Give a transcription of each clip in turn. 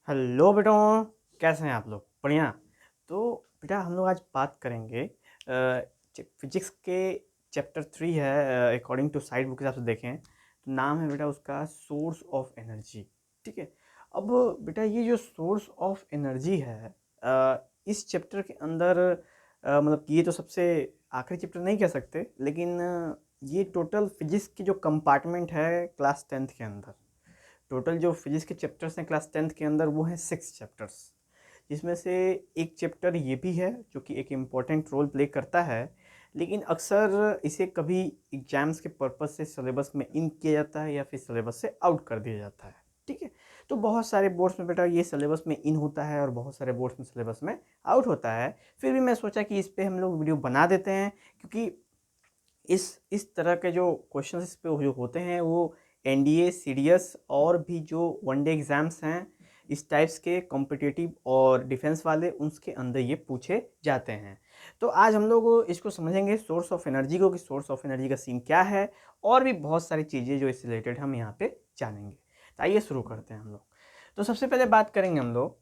Hello बेटो, कैसे हैं आप लोग? बढ़िया। तो बेटा हम लोग आज बात करेंगे फिजिक्स के चैप्टर 3 है। अकॉर्डिंग टू साइड बुक के हिसाब से देखें तो नाम है बेटा उसका सोर्स ऑफ एनर्जी। ठीक है। अब बेटा ये जो सोर्स ऑफ एनर्जी है इस चैप्टर के अंदर मतलब कि ये तो सबसे आखिरी चैप्टर नहीं कह सकते, लेकिन ये टोटल फिजिक्स की जो कंपार्टमेंट है क्लास 10th के अंदर, टोटल जो फिजिक्स के चैप्टर्स हैं क्लास 10th के अंदर वो हैं 6 चैप्टर्स, जिसमें से एक चैप्टर ये भी है जो कि एक इम्पॉर्टेंट रोल प्ले करता है, लेकिन अक्सर इसे कभी एग्जाम्स के पर्पस से सिलेबस में इन किया जाता है या फिर सिलेबस से आउट कर दिया जाता है। ठीक है। तो बहुत सारे बोर्ड्स में बेटा ये सिलेबस में इन होता है और बहुत सारे बोर्ड्स में सिलेबस में आउट होता है। फिर भी मैं सोचा कि इस पर हम लोग वीडियो बना देते हैं, क्योंकि इस तरह के जो क्वेश्चन इस पे जो होते हैं वो एनडीए सीडीएस और भी जो वनडे एग्ज़ाम्स हैं इस टाइप्स के कॉम्पिटिटिव और डिफेंस वाले, उसके अंदर ये पूछे जाते हैं। तो आज हम लोग इसको समझेंगे सोर्स ऑफ एनर्जी को, कि सोर्स ऑफ एनर्जी का सीन क्या है, और भी बहुत सारी चीज़ें जो इससे रिलेटेड हम यहाँ पे जानेंगे। तो आइए शुरू करते हैं हम लोग। तो सबसे पहले बात करेंगे हम लोग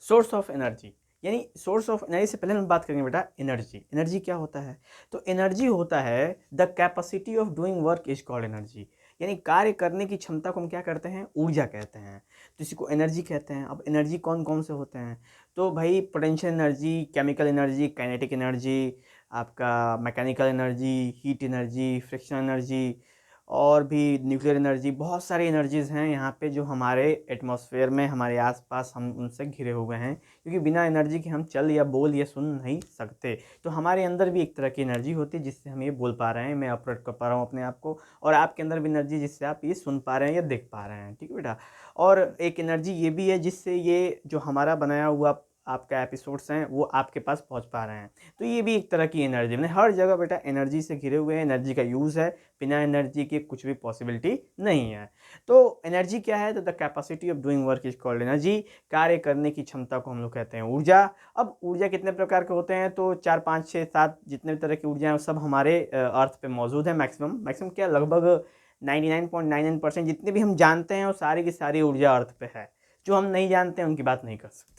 सोर्स ऑफ एनर्जी, यानी सोर्स ऑफ एनर्जी से पहले हम बात करेंगे बेटा एनर्जी। एनर्जी क्या होता है? तो एनर्जी होता है the capacity of doing work is called energy, यानी कार्य करने की क्षमता को हम क्या कहते हैं? ऊर्जा कहते हैं। तो इसी को एनर्जी कहते हैं। अब एनर्जी कौन कौन से होते हैं? तो भाई potential energy, chemical energy, kinetic energy, आपका mechanical energy, heat energy, friction energy, और भी न्यूक्लियर एनर्जी, बहुत सारी एनर्जीज़ हैं यहाँ पे जो हमारे एटमॉस्फेयर में, हमारे आसपास हम उनसे घिरे हुए हैं, क्योंकि बिना एनर्जी के हम चल या बोल या सुन नहीं सकते। तो हमारे अंदर भी एक तरह की एनर्जी होती है जिससे हम ये बोल पा रहे हैं, मैं ऑपरेट कर पा रहा हूँ अपने आप को, और आपके अंदर भी एनर्जी जिससे आप ये सुन पा रहे हैं या देख पा रहे हैं। ठीक है बेटा। और एक एनर्जी ये भी है जिससे ये जो हमारा बनाया हुआ आपका एपिसोड्स हैं वो आपके पास पहुंच पा रहे हैं। तो ये भी एक तरह की एनर्जी, मैंने हर जगह बेटा एनर्जी से घिरे हुए हैं, एनर्जी का यूज़ है, बिना एनर्जी के कुछ भी पॉसिबिलिटी नहीं है। तो एनर्जी क्या है? तो the capacity of doing work is called energy. कार्य करने की क्षमता को हम लोग कहते हैं ऊर्जा। अब ऊर्जा कितने प्रकार के होते हैं? तो 4 5 6 7 जितने भी तरह की ऊर्जा हैं सब हमारे अर्थ पे मौजूद है। मैक्सिमम क्या, लगभग 99.99% जितने भी हम जानते हैं वो सारी की सारी ऊर्जा अर्थ पे है। जो हम नहीं जानते हैं उनकी बात नहीं कर सकते।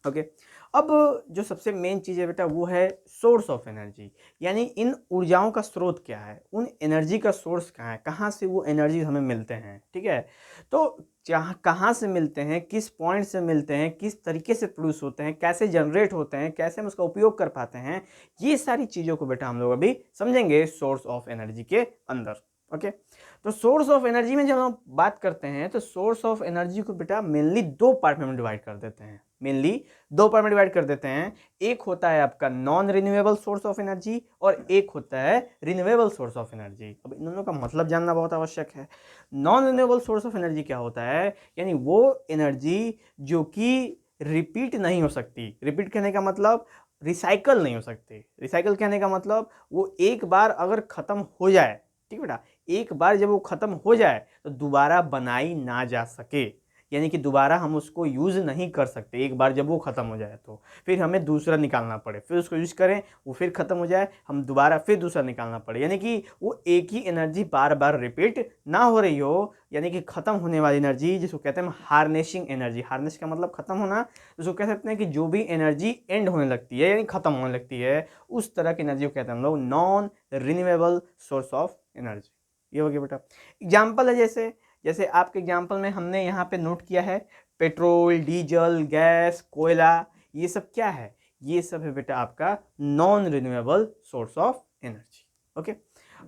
ओके। अब जो सबसे मेन चीज़ है बेटा वो है सोर्स ऑफ एनर्जी, यानी इन ऊर्जाओं का स्रोत क्या है, उन एनर्जी का सोर्स कहाँ है, कहाँ से वो एनर्जी हमें मिलते हैं। ठीक है। तो कहाँ से मिलते हैं, किस पॉइंट से मिलते हैं, किस तरीके से प्रोड्यूस होते हैं, कैसे जनरेट होते हैं, कैसे हम उसका उपयोग कर पाते हैं, ये सारी चीज़ों को बेटा हम लोग अभी समझेंगे सोर्स ऑफ एनर्जी के अंदर। ओके। तो सोर्स ऑफ एनर्जी में जब हम बात करते हैं तो सोर्स ऑफ एनर्जी को बेटा मेनली दो पार्ट में हम डिवाइड कर देते हैं। मेनली दो पार्ट में डिवाइड कर देते हैं। एक होता है आपका non renewable source of energy और एक होता है रिन्यूएबल सोर्स ऑफ एनर्जी। अब इन दोनों का मतलब जानना बहुत आवश्यक है। Non renewable source of energy क्या होता है? यानी वो एनर्जी जो कि रिपीट नहीं हो सकती। रिपीट कहने का मतलब रिसाइकल नहीं हो सकती। रिसाइकल कहने का मतलब वो एक बार अगर खत्म हो जाए, ठीक बेटा, एक बार जब वो खत्म हो जाए तो दोबारा बनाई ना जा सके, यानी कि दोबारा हम उसको यूज़ नहीं कर सकते। एक बार जब वो ख़त्म हो जाए तो फिर हमें दूसरा निकालना पड़े, फिर उसको यूज़ करें, वो फिर ख़त्म हो जाए, हम दोबारा फिर दूसरा निकालना पड़े, यानी कि वो एक ही एनर्जी बार बार रिपीट ना हो रही हो। यानी कि ख़त्म होने वाली एनर्जी जिसको कहते हैं हम हार्नेसिंग एनर्जी। हार्नेस का मतलब ख़त्म होना, जिसको कह सकते हैं कि जो भी एनर्जी एंड होने लगती है यानी ख़त्म होने लगती है, उस तरह की एनर्जी को कहते हैं हम लोग non renewable source of energy. ये हो गया बेटा। एग्जाम्पल है जैसे जैसे आपके एग्जाम्पल में हमने यहाँ पे नोट किया है पेट्रोल, डीजल, गैस, कोयला, ये सब क्या है? ये सब है बेटा आपका non renewable source of energy. Okay.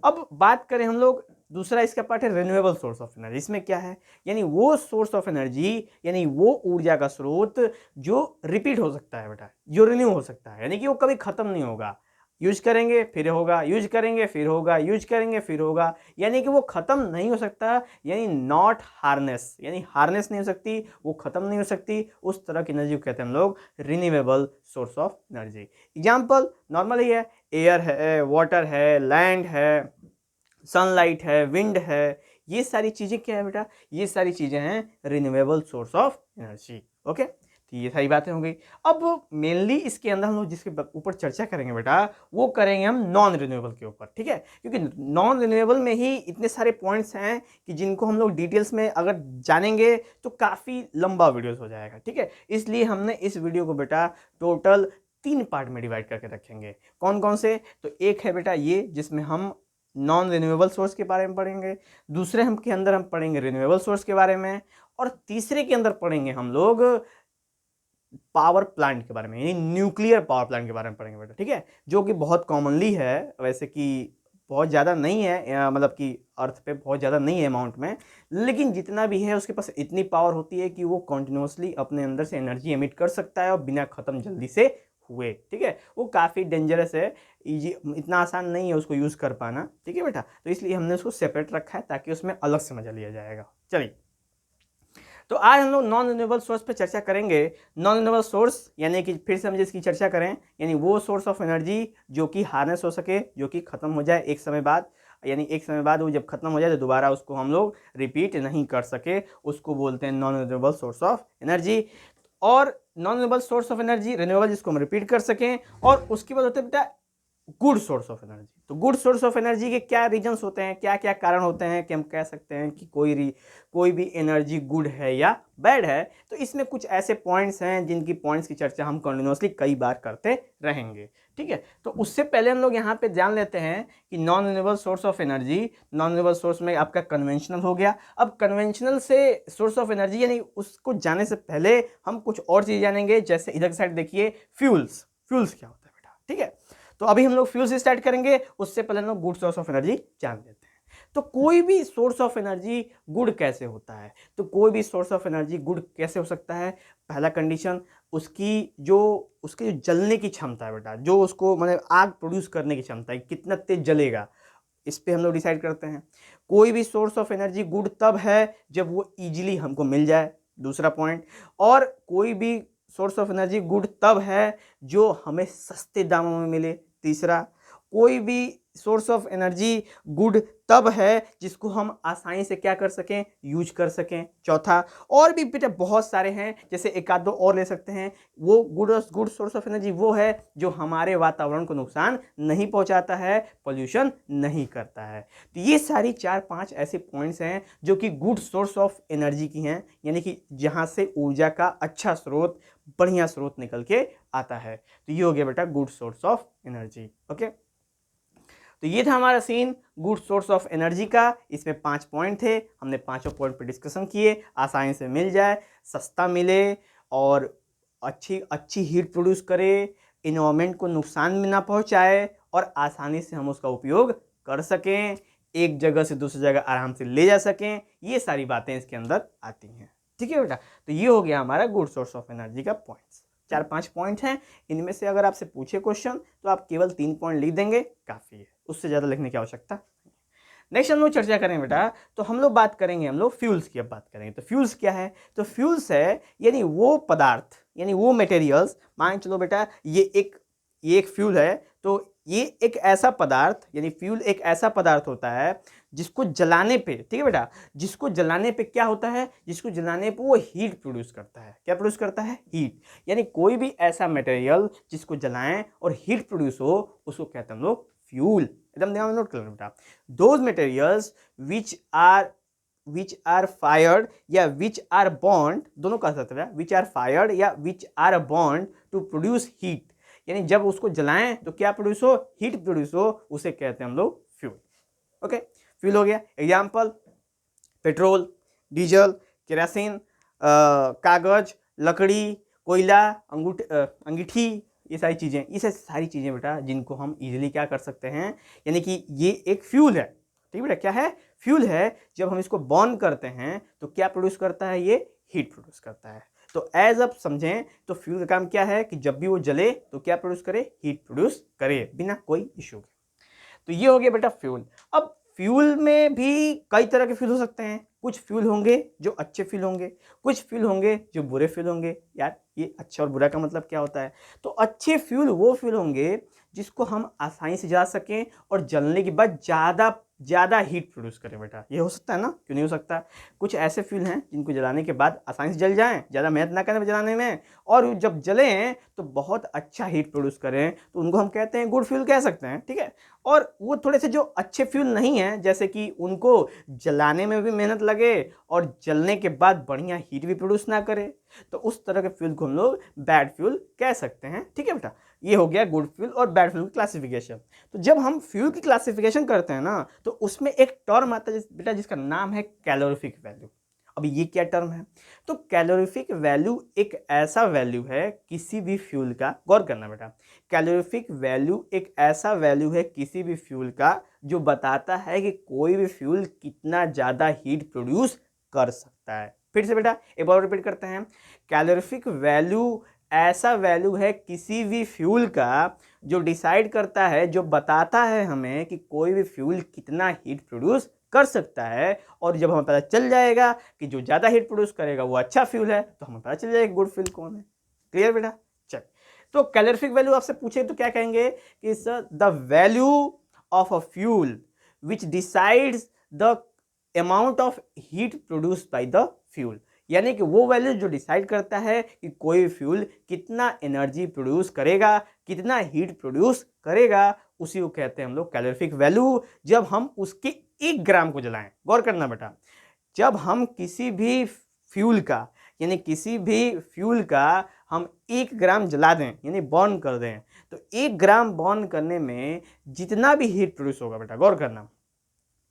अब बात करें हम लोग दूसरा इसका पार्ट है रिन्यूएबल सोर्स ऑफ एनर्जी। इसमें क्या है? यानी वो सोर्स ऑफ एनर्जी, यानी वो ऊर्जा का स्रोत जो रिपीट हो सकता है बेटा, जो रिन्यू हो सकता है, यानी कि वो कभी खत्म नहीं होगा। यूज करेंगे फिर होगा, यूज करेंगे फिर होगा, यूज करेंगे फिर होगा, यानी कि वो खत्म नहीं हो सकता। यानी नॉट हार्नेस, यानी हार्नेस नहीं हो सकती, वो खत्म नहीं हो सकती। उस तरह की एनर्जी को कहते हैं हम लोग renewable source of energy. Example normally है, एयर है, वाटर है, लैंड है, सनलाइट है, विंड है, ये सारी चीज़ें क्या है बेटा? ये सारी चीज़ें हैं renewable source of energy. Okay. तो ये सारी बातें हो गई। अब मेनली इसके अंदर हम लोग जिसके ऊपर चर्चा करेंगे बेटा, वो करेंगे हम नॉन रिन्यूएबल के ऊपर, ठीक है, क्योंकि नॉन रिन्यूएबल में ही इतने सारे पॉइंट्स हैं कि जिनको हम लोग डिटेल्स में अगर जानेंगे तो काफ़ी लंबा वीडियोस हो जाएगा, ठीक है। इसलिए हमने इस वीडियो को बेटा टोटल 3 पार्ट में डिवाइड करके रखेंगे। कौन कौन से? तो एक है बेटा ये जिसमें हम नॉन रिन्यूएबल सोर्स के बारे में पढ़ेंगे, दूसरे हम के अंदर हम पढ़ेंगे रिन्यूएबल सोर्स के बारे में, और तीसरे के अंदर पढ़ेंगे हम लोग पावर प्लांट के बारे में, यानी न्यूक्लियर पावर प्लांट के बारे में पढ़ेंगे बेटा, ठीक है, जो कि बहुत कॉमनली है, वैसे कि बहुत ज़्यादा नहीं है, मतलब कि अर्थ पे बहुत ज़्यादा नहीं है अमाउंट में, लेकिन जितना भी है उसके पास इतनी पावर होती है कि वो कॉन्टिन्यूसली अपने अंदर से एनर्जी एमिट कर सकता है और बिना ख़त्म जल्दी से हुए, ठीक है। वो काफ़ी डेंजरस है, इतना आसान नहीं है उसको यूज़ कर पाना, ठीक है बेटा। तो इसलिए हमने उसको सेपरेट रखा है ताकि उसमें अलग से मजा लिया जाएगा। चलिए, तो आज हम लोग नॉन रिन्यूएबल सोर्स पे चर्चा करेंगे। नॉन रिन्यूएबल सोर्स यानी कि फिर से हम इसकी चर्चा करें, यानी वो सोर्स ऑफ एनर्जी जो कि हार्नेस हो सके, जो कि ख़त्म हो जाए एक समय बाद, यानी एक समय बाद वो जब खत्म हो जाए तो दोबारा उसको हम लोग रिपीट नहीं कर सके, उसको बोलते हैं non renewable source of energy. और non renewable source of energy, renewable जिसको हम रिपीट कर सकें, और उसके बाद होते हैं बेटा गुड सोर्स ऑफ एनर्जी। तो गुड सोर्स ऑफ एनर्जी के क्या रीजंस होते हैं, क्या क्या कारण होते हैं कि हम कह सकते हैं कि कोई भी एनर्जी गुड है या बैड है। तो इसमें कुछ ऐसे पॉइंट्स हैं जिनकी पॉइंट्स की चर्चा हम कंटिन्यूसली कई बार करते रहेंगे, ठीक है। तो उससे पहले हम लोग यहाँ पे जान लेते हैं कि non renewable source of energy, non renewable source में आपका कन्वेंशनल हो गया। अब कन्वेंशनल से सोर्स ऑफ एनर्जी यानी उसको जाने से पहले हम कुछ और चीज़ जानेंगे, जैसे इधर की साइड देखिए फ्यूल्स। फ्यूल्स क्या होता है बेटा, ठीक है। तो अभी हम लोग फ्यूल से स्टार्ट करेंगे, उससे पहले हम लोग गुड सोर्स ऑफ एनर्जी जान लेते हैं। तो कोई भी सोर्स ऑफ एनर्जी गुड कैसे होता है? तो कोई भी सोर्स ऑफ एनर्जी गुड कैसे हो सकता है? पहला कंडीशन, उसकी जो जलने की क्षमता है बेटा, जो उसको मतलब आग प्रोड्यूस करने की क्षमता है, कितना तेज जलेगा, इस पे हम लोग डिसाइड करते हैं। कोई भी सोर्स ऑफ एनर्जी गुड तब है जब वो इजीली हमको मिल जाए, दूसरा पॉइंट। और कोई भी सोर्स ऑफ एनर्जी गुड तब है जो हमें सस्ते दामों में मिले, तीसरा। कोई भी सोर्स ऑफ एनर्जी गुड तब है जिसको हम आसानी से क्या कर सकें, यूज कर सकें, चौथा। और भी बेटा बहुत सारे हैं, जैसे एक आध दो और ले सकते हैं। वो गुड सोर्स ऑफ एनर्जी वो है जो हमारे वातावरण को नुकसान नहीं पहुंचाता है, पोल्यूशन नहीं करता है। तो ये सारी 4-5 ऐसे पॉइंट्स हैं जो कि गुड सोर्स ऑफ एनर्जी की हैं, यानी कि जहां से ऊर्जा का अच्छा स्रोत, बढ़िया स्रोत निकल के आता है। तो ये हो गया बेटा good source of energy, okay. तो ये था हमारा scene good source of energy का। इसमें 5 पॉइंट थे, हमने पांचों पॉइंट पे डिस्कशन किए। आसानी से मिल जाए, सस्ता मिले, और अच्छी हीट प्रोड्यूस करे, इन्वायरमेंट को नुकसान भी ना पहुंचाए, और आसानी से हम उसका उपयोग कर सकें, एक जगह से दूसरी जगह आराम से ले जा सकें। ये सारी बातें इसके अंदर आती हैं, ठीक है बेटा। तो ये हो गया हमारा गुड सोर्स ऑफ एनर्जी का पॉइंट्स। 4-5 पॉइंट हैं, इनमें से अगर आपसे पूछे क्वेश्चन तो आप केवल 3 पॉइंट लिख देंगे, काफ़ी है, उससे ज़्यादा लिखने की आवश्यकता। नेक्स्ट हम लोग चर्चा करें बेटा, तो हम लोग बात करेंगे, हम लोग फ्यूल्स की अब बात करेंगे। तो फ्यूल्स क्या है? तो फ्यूल्स है यानी वो पदार्थ, यानी वो मटेरियल्स, मान चलो बेटा ये एक फ्यूल है, तो ये एक ऐसा पदार्थ, यानी फ्यूल एक ऐसा पदार्थ होता है जिसको जलाने पे, ठीक है बेटा, जिसको जलाने पे क्या होता है, जिसको जलाने पे वो हीट प्रोड्यूस करता है। क्या प्रोड्यूस करता है? हीट। यानी कोई भी ऐसा मटेरियल जिसको जलाएं और हीट प्रोड्यूस हो, उसको कहते हैं हम लोग फ्यूल। एकदम ध्यान में नोट कर लो बेटा। Those materials which are fired या विच आर बॉन्ड, दोनों कह सकते हैं, विच आर फायर्ड या which are burned to produce heat, यानी जब उसको जलाएं तो क्या प्रोड्यूस हो, हीट प्रोड्यूस हो, उसे कहते हैं हम लोग फ्यूल, ओके। फ्यूल हो गया। एग्जाम्पल, पेट्रोल, डीजल, केरोसिन, कागज, लकड़ी, कोयला, अंगीठी, ये सारी चीज़ें बेटा जिनको हम इजीली क्या कर सकते हैं, यानी कि ये एक फ्यूल है, ठीक है बेटा। क्या है? फ्यूल है। जब हम इसको बर्न करते हैं तो क्या प्रोड्यूस करता है? ये हीट प्रोड्यूस करता है। तो एज अब समझें तो फ्यूल का काम क्या है कि जब भी वो जले तो क्या प्रोड्यूस करे? हीट प्रोड्यूस करे, बिना कोई इश्यू के। तो ये हो गया बेटा फ्यूल। अब फ्यूल में भी कई तरह के फ्यूल हो सकते हैं। कुछ फ्यूल होंगे जो अच्छे फ्यूल होंगे, कुछ फ्यूल होंगे जो बुरे फ्यूल होंगे। यार ये अच्छा और बुरा का मतलब क्या होता है? तो अच्छे फ्यूल वो फ्यूल होंगे जिसको हम आसानी से जला सकें और जलने के बाद ज़्यादा हीट प्रोड्यूस करें बेटा। ये हो सकता है ना, क्यों नहीं हो सकता। कुछ ऐसे फ्यूल हैं जिनको जलाने के बाद आसानी से जल जाएँ, ज़्यादा मेहनत ना करें जलाने में, और जब जलें तो बहुत अच्छा हीट प्रोड्यूस करें, तो उनको हम कहते हैं गुड फ्यूल कह सकते हैं, ठीक है। और वो थोड़े से जो अच्छे फ्यूल नहीं हैं, जैसे कि उनको जलाने में भी मेहनत लगे और जलने के बाद बढ़िया हीट भी प्रोड्यूस ना करे, तो उस तरह के फ्यूल को हम लोग बैड फ्यूल कह सकते हैं, ठीक है बेटा। ये हो गया गुड फ्यूल और बैड फ्यूल की क्लासिफिकेशन। तो जब हम फ्यूल की क्लासिफिकेशन करते हैं ना, तो उसमें एक टर्म आता है बेटा जिसका नाम है कैलोरीफिक वैल्यू। अब ये क्या टर्म है? तो कैलोरीफिक वैल्यू एक ऐसा वैल्यू है किसी भी फ्यूल का, गौर करना बेटा, कैलोरीफिक वैल्यू एक ऐसा वैल्यू है किसी भी फ्यूल का जो बताता है कि कोई भी फ्यूल कितना ज़्यादा हीट प्रोड्यूस कर सकता है। फिर से बेटा एक बार रिपीट करते हैं, कैलोरीफिक वैल्यू ऐसा वैल्यू है किसी भी फ्यूल का जो डिसाइड करता है, जो बताता है हमें कि कोई भी फ्यूल कितना हीट प्रोड्यूस कर सकता है। और जब हमें पता चल जाएगा कि जो ज़्यादा हीट प्रोड्यूस करेगा वो अच्छा फ्यूल है, तो हमें पता चल जाएगा गुड फ्यूल कौन है। क्लियर बेटा? चल, तो कैलोरीफिक वैल्यू आपसे पूछे तो क्या कहेंगे कि sir the value of a fuel which decides the amount of heat produced by the fuel, यानी कि वो वैल्यू जो डिसाइड करता है कि कोई फ्यूल कितना एनर्जी प्रोड्यूस करेगा, कितना हीट प्रोड्यूस करेगा, उसी को कहते हैं हम लोग कैलोरीफिक वैल्यू। जब हम उसके 1 ग्राम को जलाएं, गौर करना बेटा, जब हम किसी भी फ्यूल का, यानी किसी भी फ्यूल का हम 1 ग्राम जला दें, यानी बर्न कर दें, तो 1 ग्राम बर्न करने में जितना भी हीट प्रोड्यूस होगा बेटा, गौर करना,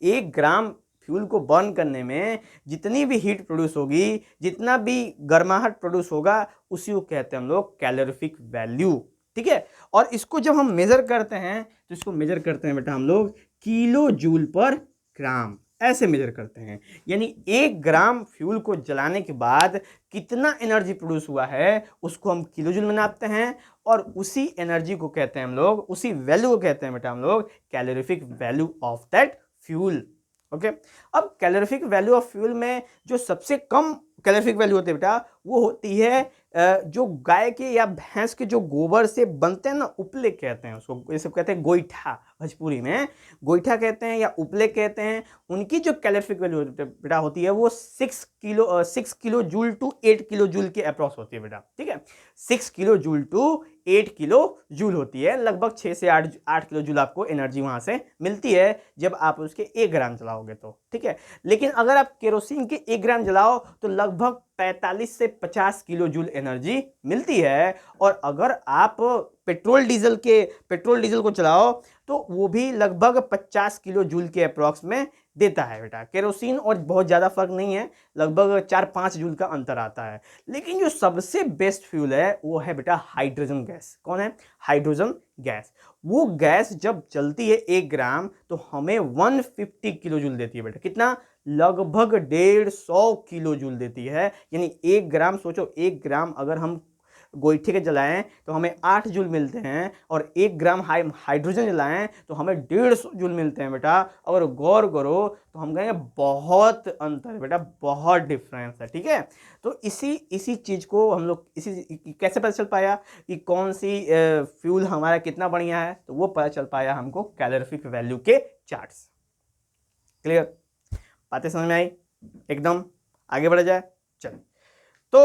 1 ग्राम फ्यूल को बर्न करने में जितनी भी हीट प्रोड्यूस होगी, जितना भी गर्माहट प्रोड्यूस होगा, उसी को कहते हैं हम लोग कैलोरीफिक वैल्यू, ठीक है। और इसको जब हम मेजर करते हैं तो इसको मेजर करते हैं बेटा हम लोग किलो जूल पर ग्राम, ऐसे मेजर करते हैं। यानी 1 ग्राम फ्यूल को जलाने के बाद कितना एनर्जी प्रोड्यूस हुआ है उसको हम किलो जूल में नापते हैं, और उसी एनर्जी को कहते हैं हम लोग, उसी वैल्यू को कहते हैं बेटा हम लोग calorific value of that fuel. Okay, अब कैलोरीफिक वैल्यू ऑफ फ्यूल में जो सबसे कम कैलोरीफिक वैल्यू होती है बेटा, वो होती है जो गाय के या भैंस के जो गोबर से बनते हैं ना, उपले कहते हैं उसको, ये सब कहते हैं गोईठा, भोजपुरी में गोईठा कहते हैं या उपले कहते हैं। उनकी जो कैलोरीफिक वैल्यू बेटा होती है वो 6 kilo joule to 8 kilo joule के अप्रॉक्स होती है बेटा, ठीक है। 6 kilo joule to 8 kilo joule होती है, लगभग 6 से 8 किलो जूल आपको एनर्जी वहां से मिलती है जब आप उसके 1 ग्राम जलाओगे तो, ठीक है। लेकिन अगर आप केरोसिन के 1 ग्राम जलाओ तो लगभग 45 से 50 किलो जूल एनर्जी मिलती है। और अगर आप पेट्रोल डीजल को चलाओ तो वो भी लगभग 50 किलो जूल के अप्रॉक्स में देता है बेटा। केरोसिन और बहुत ज़्यादा फर्क नहीं है, लगभग 4-5 जूल का अंतर आता है। लेकिन जो सबसे बेस्ट फ्यूल है वो है बेटा हाइड्रोजन गैस। कौन है? Hydrogen gas. वो गैस जब चलती है 1 ग्राम तो हमें 150 किलो जूल देती है बेटा। कितना? लगभग 150 किलो जूल देती है। यानी 1 ग्राम, सोचो 1 ग्राम अगर हम गोईठे के जलाएं तो हमें 8 जूल मिलते हैं, और 1 ग्राम हाइड्रोजन जलाएं तो हमें 150 जूल मिलते हैं बेटा। अगर गौर करो तो हम कहेंगे बहुत अंतर है बेटा, बहुत डिफरेंस है, ठीक है। तो इसी चीज़ को हम लोग कैसे पता चल पाया कि कौन सी फ्यूल हमारा कितना बढ़िया है, तो वो पता चल पाया हमको कैलोरीफिक वैल्यू के चार्ट्स। क्लियर? बातें समझ में आई? एकदम। आगे बढ़ा जाए, चल। तो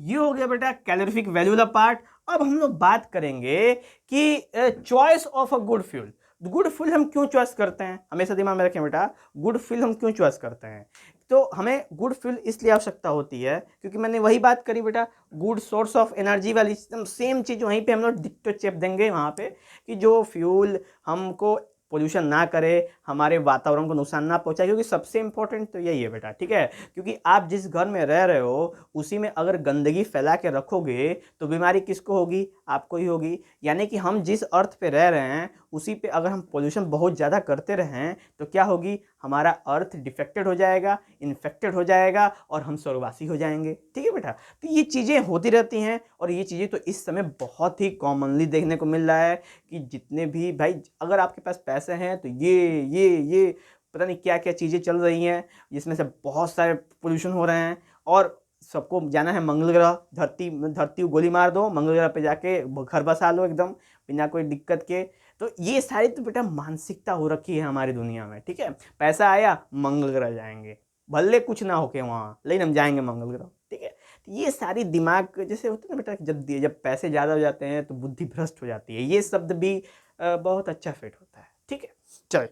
ये हो गया बेटा कैलोरीफिक वैल्यू वाला पार्ट। अब हम लोग बात करेंगे कि choice of a good fuel. Good fuel हम क्यों चॉइस करते हैं, हमेशा दिमाग में रखें बेटा, गुड फ्यूल हम क्यों चॉइस करते हैं। तो हमें गुड फ्यूल इसलिए आवश्यकता होती है क्योंकि मैंने वही बात करी बेटा, गुड सोर्स ऑफ एनर्जी वाली सेम चीज़ वहीं पे हम लोग डिक्टो चेप देंगे वहाँ पे, कि जो फ्यूल हमको पोल्यूशन ना करे, हमारे वातावरण को नुकसान ना पहुंचाए, क्योंकि सबसे इंपॉर्टेंट तो यही है बेटा, ठीक है। क्योंकि आप जिस घर में रह रहे हो उसी में अगर गंदगी फैला के रखोगे तो बीमारी किसको होगी? आपको ही होगी। यानी कि हम जिस अर्थ पे रह रहे हैं उसी पे अगर हम पोल्यूशन बहुत ज़्यादा करते रहें तो क्या होगी? हमारा अर्थ डिफेक्टेड हो जाएगा, इन्फेक्टेड हो जाएगा, और हम स्वर्गवासी हो जाएंगे, ठीक है बेटा। तो ये चीज़ें होती रहती हैं, और ये चीज़ें तो इस समय बहुत ही कॉमनली देखने को मिल रहा है कि जितने भी भाई, अगर आपके पास पैसे हैं तो ये पता नहीं क्या क्या चीज़ें चल रही हैं जिसमें से बहुत सारे पोल्यूशन हो रहे हैं। और सबको जाना है मंगल ग्रह, धरती को गोली मार दो, मंगल ग्रह पे जाके घर बसा लो एकदम बिना कोई दिक्कत के। तो ये सारी तो बेटा मानसिकता हो रखी है हमारी दुनिया में, ठीक है। पैसा आया मंगल ग्रह जाएंगे, भले कुछ ना होके वहाँ, लेकिन हम जाएंगे मंगल ग्रह, ठीक है। तो ये सारी दिमाग जैसे होता है ना बेटा, जब पैसे ज़्यादा हो जाते हैं तो बुद्धि भ्रष्ट हो जाती है, ये शब्द भी बहुत अच्छा फिट होता है, ठीक है। चलिए,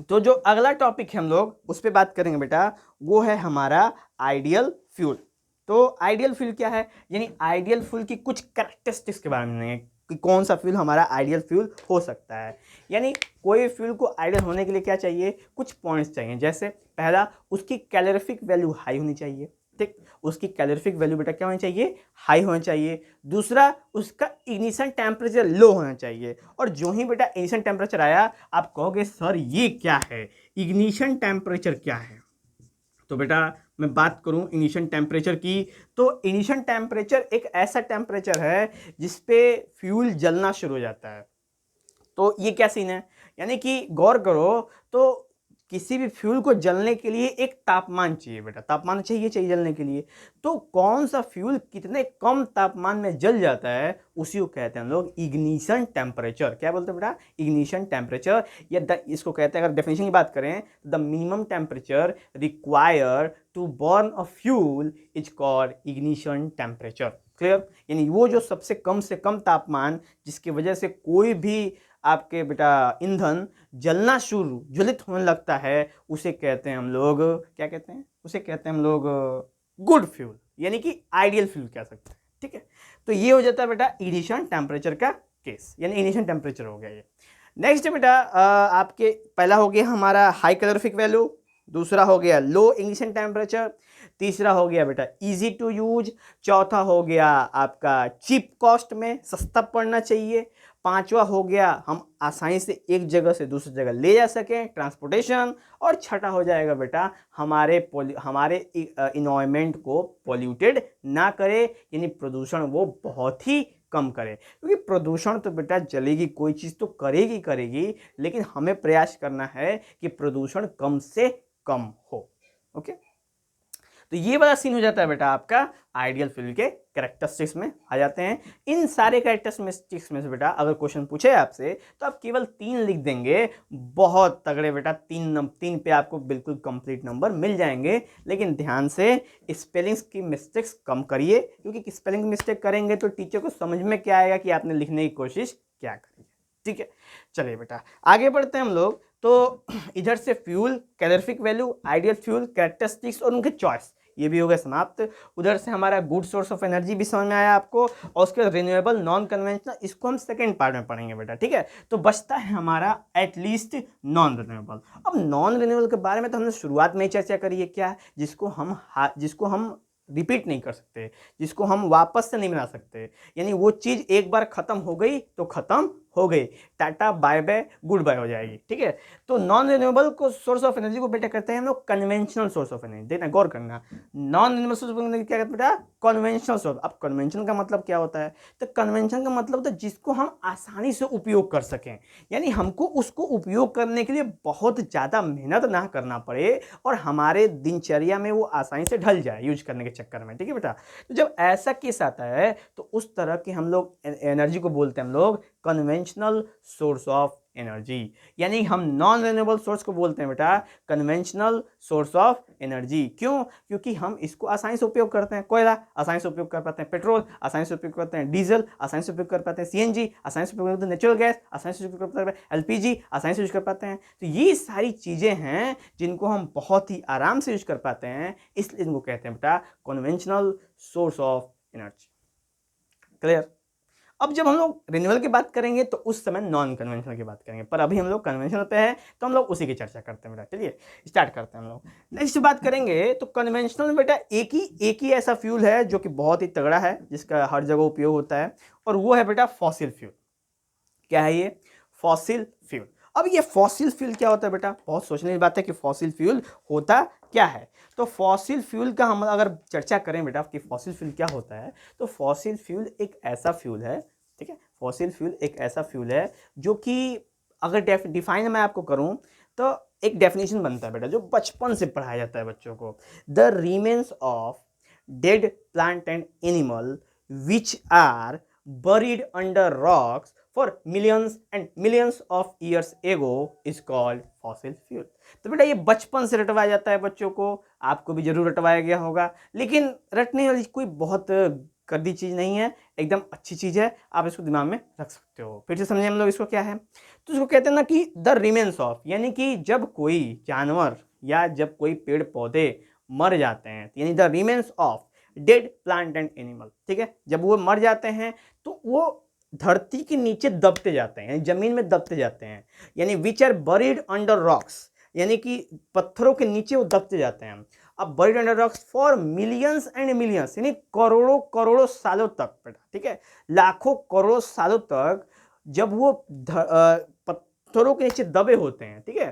तो जो अगला टॉपिक है हम लोग उस पर बात करेंगे बेटा, वो है हमारा आइडियल फ्यूल। तो आइडियल फ्यूल क्या है, यानी आइडियल फ्यूल की कुछ कैरेक्टरिस्टिक्स के बारे में कि कौन सा फ्यूल हमारा आइडियल फ्यूल हो सकता है। यानी कोई फ्यूल को आइडियल होने के लिए क्या चाहिए, कुछ पॉइंट्स चाहिए। जैसे पहला, उसकी कैलोरीफिक वैल्यू हाई होनी चाहिए, ठीक, उसकी कैलोरीफिक वैल्यू बेटा क्या होनी चाहिए, हाई होनी चाहिए। दूसरा, उसका इग्निशन टेम्परेचर लो होना चाहिए। और जो ही बेटा इग्निशन टेम्परेचर आया, आप कहोगे सर ये क्या है, इग्निशन टेम्परेचर क्या है। तो बेटा मैं बात करूं इग्निशन टेम्परेचर की, तो इग्निशन टेम्परेचर एक ऐसा टेम्परेचर है जिसपे फ्यूल जलना शुरू हो जाता है। तो ये क्या सीन है, यानी कि गौर करो, तो किसी भी फ्यूल को जलने के लिए एक तापमान चाहिए बेटा, तापमान चाहिए जलने के लिए। तो कौन सा फ्यूल कितने कम तापमान में जल जाता है, उसी को कहते हैं हम लोग इग्निशन टेम्परेचर। क्या बोलते हैं बेटा, इग्निशन टेम्परेचर, या इसको कहते हैं, अगर डेफिनेशन की बात करें, the minimum temperature require to burn a fuel is called ignition temperature. Clear, यानी वो जो सबसे कम से कम तापमान जिसकी वजह से कोई भी आपके बेटा ईंधन जलना शुरू, ज्वलित होने लगता है, उसे कहते हैं हम लोग, क्या कहते हैं, उसे कहते हैं हम लोग गुड फ्यूल, यानी कि आइडियल फ्यूल कह सकते हैं, ठीक है। तो ये हो जाता है बेटा इग्निशन टेम्परेचर का केस, यानी इग्निशन टेम्परेचर हो गया ये। नेक्स्ट बेटा आपके पहला हो गया हमारा हाई कैलोरीफिक वैल्यू, दूसरा हो गया लो इग्निशन टेम्परेचर, तीसरा हो गया बेटा इजी टू यूज, चौथा हो गया आपका चीप कॉस्ट में सस्ता पड़ना चाहिए, पांचवा हो गया हम आसानी से एक जगह से दूसरी जगह ले जा सकें, ट्रांसपोर्टेशन, और छठा हो जाएगा बेटा हमारे इन्वायरमेंट को पॉल्यूटेड ना करे, यानी प्रदूषण वो बहुत ही कम करे। क्योंकि प्रदूषण तो बेटा जलेगी, कोई चीज़ तो करेगी, लेकिन हमें प्रयास करना है कि प्रदूषण कम से कम हो। ओके, तो ये वाला सीन हो जाता है बेटा आपका आइडियल फ्यूल के कैरेक्टरिस्टिक्स में आ जाते हैं। इन सारे कैरेक्टरिस्टिक्स में से बेटा अगर क्वेश्चन पूछे आपसे तो आप केवल 3 लिख देंगे, बहुत तगड़े बेटा, 3 पे आपको बिल्कुल कंप्लीट नंबर मिल जाएंगे। लेकिन ध्यान से स्पेलिंग्स की मिस्टेक्स कम करिए, क्योंकि स्पेलिंग मिस्टेक करेंगे तो टीचर को समझ में क्या आएगा कि आपने लिखने की कोशिश क्या करी है, ठीक है। चलिए बेटा आगे बढ़ते हैं हम लोग। तो इधर से fuel, calorific value, ideal fuel, characteristics और उनके चॉइस, ये भी हो गया समाप्त। उधर से हमारा गुड सोर्स ऑफ एनर्जी भी समझ में आया आपको, और उसके रिन्यूएबल नॉन कन्वेंशनल, इसको हम सेकंड पार्ट में पढ़ेंगे बेटा, ठीक है। तो बचता है हमारा एटलीस्ट नॉन रिन्यूएबल। अब नॉन रिन्यूएबल के बारे में तो हमने शुरुआत में ही चर्चा करी है, क्या, जिसको हम रिपीट नहीं कर सकते, जिसको हम वापस से नहीं बना सकते, यानी वो चीज़ एक बार खत्म हो गई तो खत्म हो गई, tata bye bye goodbye हो जाएगी, ठीक है। तो नॉन रिन्यूएबल को सोर्स ऑफ एनर्जी को बेटा करते हैं हम लोग कन्वेंशनल सोर्स ऑफ एनर्जी। देखना, गौर करना, non renewable source of energy क्या कहते हैं बेटा, कन्वेंशनल सोर्स। अब कन्वेंशन का मतलब क्या होता है, तो कन्वेंशन का मतलब होता है जिसको हम आसानी से उपयोग कर सकें, यानी हमको उसको उपयोग करने के लिए बहुत ज़्यादा मेहनत ना करना पड़े और हमारे दिनचर्या में वो आसानी से ढल जाए यूज करने के चक्कर में, ठीक है बेटा। तो जब ऐसा केस आता है तो उस तरह के हम लोग एनर्जी को बोलते हैं हम लोग कन्वेंशनल सोर्स ऑफ एनर्जी, यानी हम नॉन रिन्यूएबल सोर्स को बोलते हैं बेटा कन्वेंशनल सोर्स ऑफ एनर्जी। क्यों, क्योंकि हम इसको आसानी से उपयोग करते हैं, कोयला आसानी से उपयोग कर पाते हैं, पेट्रोल आसानी से उपयोग करते हैं, डीजल आसानी से उपयोग कर पाते हैं, सीएनजी आसानी से उपयोग करते हैं, नेचुरल गैस आसानी से उपयोग कर पाते हैं, एलपीजी आसानी से यूज कर पाते हैं। तो ये सारी चीज़ें हैं जिनको हम बहुत ही आराम से यूज कर पाते हैं, इसलिए इनको कहते हैं बेटा conventional source of energy. Clear. अब जब हम लोग रिन्यूअल की बात करेंगे तो उस समय नॉन कन्वेंशनल की बात करेंगे, पर अभी हम लोग कन्वेंशनल पे हैं तो हम लोग उसी की चर्चा करते हैं बेटा। चलिए स्टार्ट करते हैं हम लोग। नेक्स्ट बात करेंगे तो कन्वेंशनल में बेटा एक ही ऐसा फ्यूल है जो कि बहुत ही तगड़ा है, जिसका हर जगह उपयोग होता है, और वो है बेटा फॉसिल फ्यूल। क्या है ये, फॉसिल फ्यूल। अब ये फॉसिल फ्यूल क्या होता है बेटा, बहुत सोचने की बात है कि फॉसिल फ्यूल होता क्या है। तो फॉसिल फ्यूल का हम अगर चर्चा करें बेटा कि फॉसिल फ्यूल क्या होता है, तो फॉसिल फ्यूल एक ऐसा फ्यूल है, ठीक है, फॉसिल फ्यूल एक ऐसा फ्यूल है जो कि अगर डिफाइन मैं आपको करूं तो एक डेफिनेशन बनता है बेटा जो बचपन से पढ़ाया जाता है बच्चों को, the remains of dead plant and animal which are buried under rocks for millions and millions of years ago is called fossil fuel. तो बेटा ये बचपन से रटवाया जाता है बच्चों को, आपको भी जरूर रटवाया गया होगा, लेकिन रटने वाली कोई बहुत गंदी चीज़ नहीं है, एकदम अच्छी चीज़ है, आप इसको दिमाग में रख सकते हो। फिर से समझे हम लोग इसको क्या है। तो इसको कहते हैं ना कि द रिमेन्स ऑफ, यानी कि जब कोई जानवर या जब कोई पेड़ पौधे मर जाते हैं, यानी the remains of dead plant and animal, ठीक है, जब वो मर जाते हैं तो वो धरती के नीचे दबते जाते हैं, यानी जमीन में दबते जाते हैं, यानी which are buried under rocks, यानी कि पत्थरों के नीचे वो दबते जाते हैं। अब buried under rocks for millions and millions, यानी करोड़ों करोड़ों सालों तक बेटा, ठीक है, लाखों करोड़ों सालों तक जब वो पत्थरों के नीचे दबे होते हैं, ठीक है,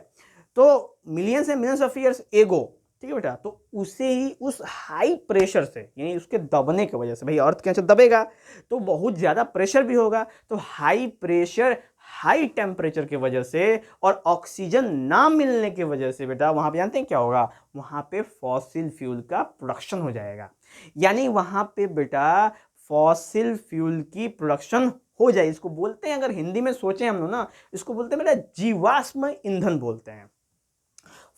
तो millions and millions of years एगो, ठीक है बेटा, तो उसे ही उस हाई प्रेशर से, यानी उसके दबने की वजह से, भाई अर्थ के नीचे दबेगा तो बहुत ज़्यादा प्रेशर भी होगा, तो हाई प्रेशर हाई टेम्परेचर की वजह से और ऑक्सीजन ना मिलने की वजह से बेटा वहां पे जानते हैं क्या होगा, वहां पे फॉसिल फ्यूल का प्रोडक्शन हो जाएगा। यानी वहां पे बेटा फॉसिल फ्यूल की प्रोडक्शन हो जाए, इसको बोलते हैं, अगर हिंदी में सोचें हम लोग ना, इसको बोलते हैं बेटा जीवाश्म ईंधन बोलते हैं।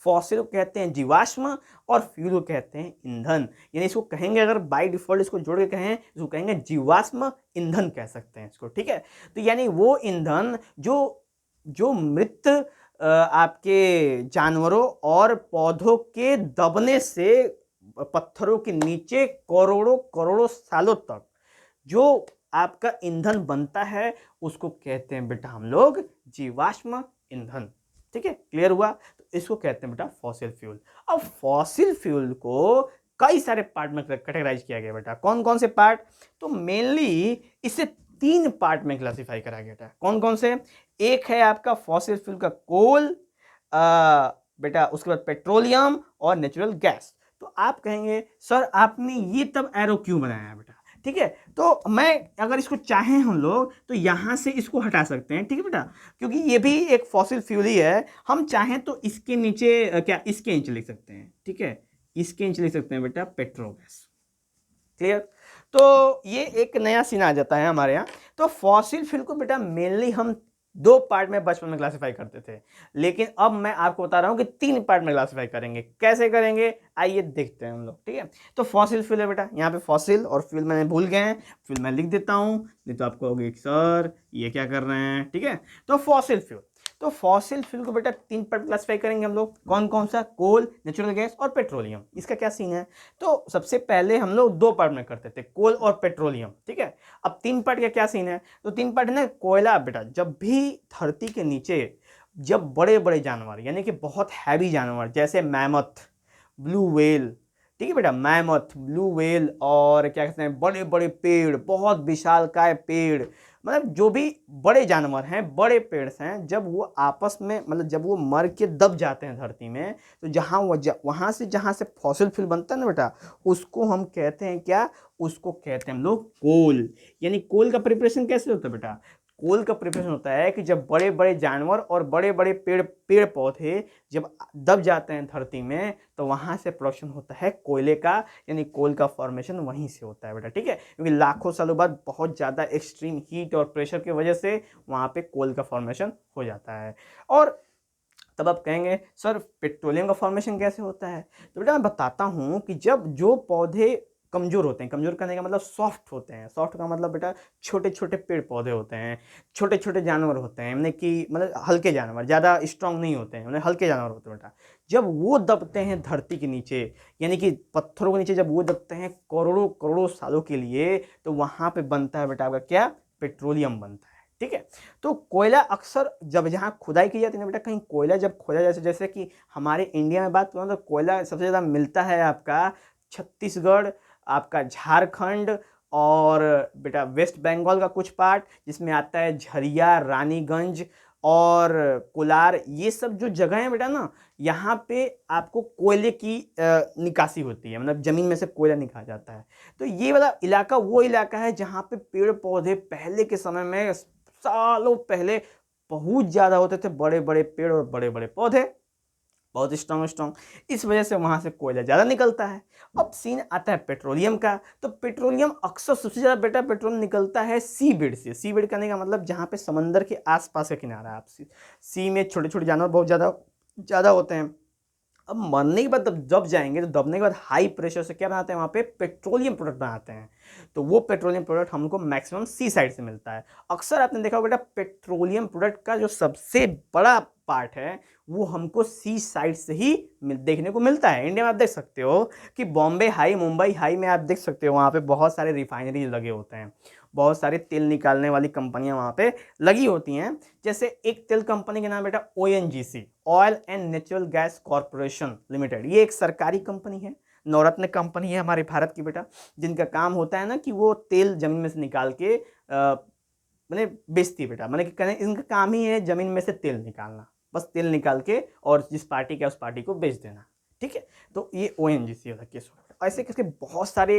फॉसिल को कहते हैं जीवाश्म और फ्यूल को कहते हैं ईंधन, यानी इसको कहेंगे अगर बाय डिफॉल्ट इसको जोड़ के कहें, इसको कहेंगे जीवाश्म ईंधन कह सकते हैं इसको, ठीक है। तो यानी वो ईंधन जो जो मृत आपके जानवरों और पौधों के दबने से पत्थरों के नीचे करोड़ों करोड़ों सालों तक जो आपका ईंधन बनता है, उसको कहते हैं बेटा हम लोग जीवाश्म ईंधन, ठीक है, क्लियर हुआ। तो इसको कहते हैं बेटा फॉसिल फ्यूल। अब फॉसिल फ्यूल को कई सारे पार्ट में कैटेगराइज किया गया बेटा, कौन कौन से पार्ट, तो मेनली इसे 3 पार्ट में क्लासिफाई करा गया था। कौन कौन से, एक है आपका फॉसिल फ्यूल का कोल बेटा, उसके बाद पेट्रोलियम और नेचुरल गैस। तो आप कहेंगे सर आपने ये तब एरो क्यों बनाया है बेटा, ठीक है, तो मैं अगर इसको चाहें हम लोग तो यहां से इसको हटा सकते हैं, ठीक है बेटा, क्योंकि ये भी एक फॉसिल फ्यूल ही है। हम चाहें तो इसके नीचे क्या इसके नीचे लिख सकते हैं, ठीक है, इसके नीचे लिख सकते हैं बेटा पेट्रोगैस, क्लियर। तो ये एक नया सीन आ जाता है हमारे यहाँ। तो फॉसिल फ्यूल को बेटा मेनली हम 2 पार्ट में बचपन में क्लासिफाई करते थे, लेकिन अब मैं आपको बता रहा हूं कि 3 पार्ट में क्लासिफाई करेंगे। कैसे करेंगे आइए देखते हैं हम लोग, ठीक है। तो फॉसिल फ्यूल है बेटा, यहाँ पे फॉसिल और फ्यूल मैंने भूल गए हैं, फ्यूल मैं लिख देता हूं, नहीं तो आपको होगी सर ये क्या कर रहे हैं, ठीक है। तो फॉसिल फ्यूल, तो फॉसिल फ्यूल को बेटा 3 पार्ट क्लासिफाई करेंगे हम लोग, कौन कौन सा, कोल, नेचुरल गैस और पेट्रोलियम। इसका क्या सीन है, तो सबसे पहले हम लोग 2 पार्ट में करते थे, कोल और पेट्रोलियम, ठीक है। अब 3 पार्ट का क्या सीन है, तो 3 पार्ट है ना, कोयला बेटा जब भी धरती के नीचे जब बड़े बड़े जानवर यानी कि बहुत हैवी जानवर जैसे मैमथ, ब्लू व्हेल, ठीक है बेटा, मैमथ, ब्लू व्हेल और क्या कहते हैं बड़े बड़े पेड़, बहुत विशालकाय पेड़, मतलब जो भी बड़े जानवर हैं, बड़े पेड़ हैं, जब वो आपस में मतलब जब वो मर के दब जाते हैं धरती में, तो वहाँ से फॉसिल फ्यूल बनता है ना बेटा, उसको हम कहते हैं क्या, उसको कहते हैं हम लोग कोल। यानी कोल का प्रिपरेशन कैसे होता है बेटा, कोल का प्रिपरेशन होता है कि जब बड़े बड़े जानवर और बड़े बड़े पेड़ पौधे जब दब जाते हैं धरती में, तो वहां से प्रोडक्शन होता है कोयले का, यानी कोल का फॉर्मेशन वहीं से होता है बेटा, ठीक है, क्योंकि लाखों सालों बाद बहुत ज़्यादा एक्सट्रीम हीट और प्रेशर की वजह से वहाँ पे कोल का फॉर्मेशन हो जाता है। और तब आप कहेंगे सर पेट्रोलियम का फॉर्मेशन कैसे होता है, तो बेटा मैं बताता हूँ कि जब जो पौधे कमज़ोर होते हैं, कमज़ोर करने का मतलब सॉफ्ट होते हैं, सॉफ्ट का मतलब बेटा छोटे छोटे पेड़ पौधे होते हैं, छोटे छोटे जानवर होते हैं, यानी कि मतलब हल्के जानवर, ज़्यादा स्ट्रांग नहीं होते हैं, मतलब हल्के जानवर होते हैं बेटा, जब वो दबते हैं धरती के नीचे, यानी कि पत्थरों के नीचे जब वो दबते हैं करोड़ों करोड़ों सालों के लिए, तो वहाँ पर बनता है बेटा आपका क्या, पेट्रोलियम बनता है, ठीक है। तो कोयला अक्सर जब जहाँ खुदाई की जाती है ना बेटा, कहीं कोयला जब खोजा जैसे जैसे कि हमारे इंडिया में बात करूँ तो कोयला सबसे ज़्यादा मिलता है आपका छत्तीसगढ़, आपका झारखंड और बेटा वेस्ट बंगाल का कुछ पार्ट, जिसमें आता है झरिया, रानीगंज और कोलार, ये सब जो जगह है बेटा ना, यहाँ पे आपको कोयले की निकासी होती है, मतलब ज़मीन में से कोयला निकाला जाता है। तो ये वाला इलाका वो इलाका है जहाँ पे पेड़ पौधे पहले के समय में सालों पहले बहुत ज़्यादा होते थे, बड़े बड़े पेड़ और बड़े बड़े पौधे। बहुत स्ट्रॉन्ग स्ट्रॉन्ग, इस वजह से वहाँ से कोयला ज़्यादा निकलता है। अब सीन आता है पेट्रोलियम का, तो पेट्रोलियम अक्सर सबसे ज़्यादा बेटा पेट्रोल निकलता है सी बेड से। सी बेड कहने का मतलब जहाँ पे समंदर के आसपास का किनारा है। आप सी में छोटे छोटे जानवर बहुत ज़्यादा ज़्यादा होते हैं। अब मरने के बाद जब जाएंगे तो दबने के बाद हाई प्रेशर से क्या बनाते हैं, वहाँ पे पेट्रोलियम प्रोडक्ट बनाते हैं। तो वो पेट्रोलियम प्रोडक्ट हमको मैक्सिमम सी साइड से मिलता है। अक्सर आपने देखा होगा बेटा पेट्रोलियम प्रोडक्ट का जो सबसे बड़ा पार्ट है वो हमको सी साइड से ही देखने को मिलता है। इंडिया में आप देख सकते हो कि बॉम्बे हाई, मुंबई हाई में आप देख सकते हो वहाँ पे बहुत सारे रिफाइनरी लगे होते हैं, बहुत सारे तेल निकालने वाली कंपनियां वहाँ पे लगी होती हैं। जैसे एक तेल कंपनी के नाम बेटा ONGC, oil and natural gas corporation limited. ये एक सरकारी कंपनी है, नवरत्न कंपनी है हमारे भारत की बेटा, जिनका काम होता है ना कि वो तेल जमीन में से निकाल के मैंने बेचती है बेटा। मैंने कहने इनका काम ही है जमीन में से तेल निकालना, बस तेल निकाल के और जिस पार्टी का उस पार्टी को बेच देना। ठीक है, तो ये ONGC वाला केस हो गया। ऐसे किसके बहुत सारे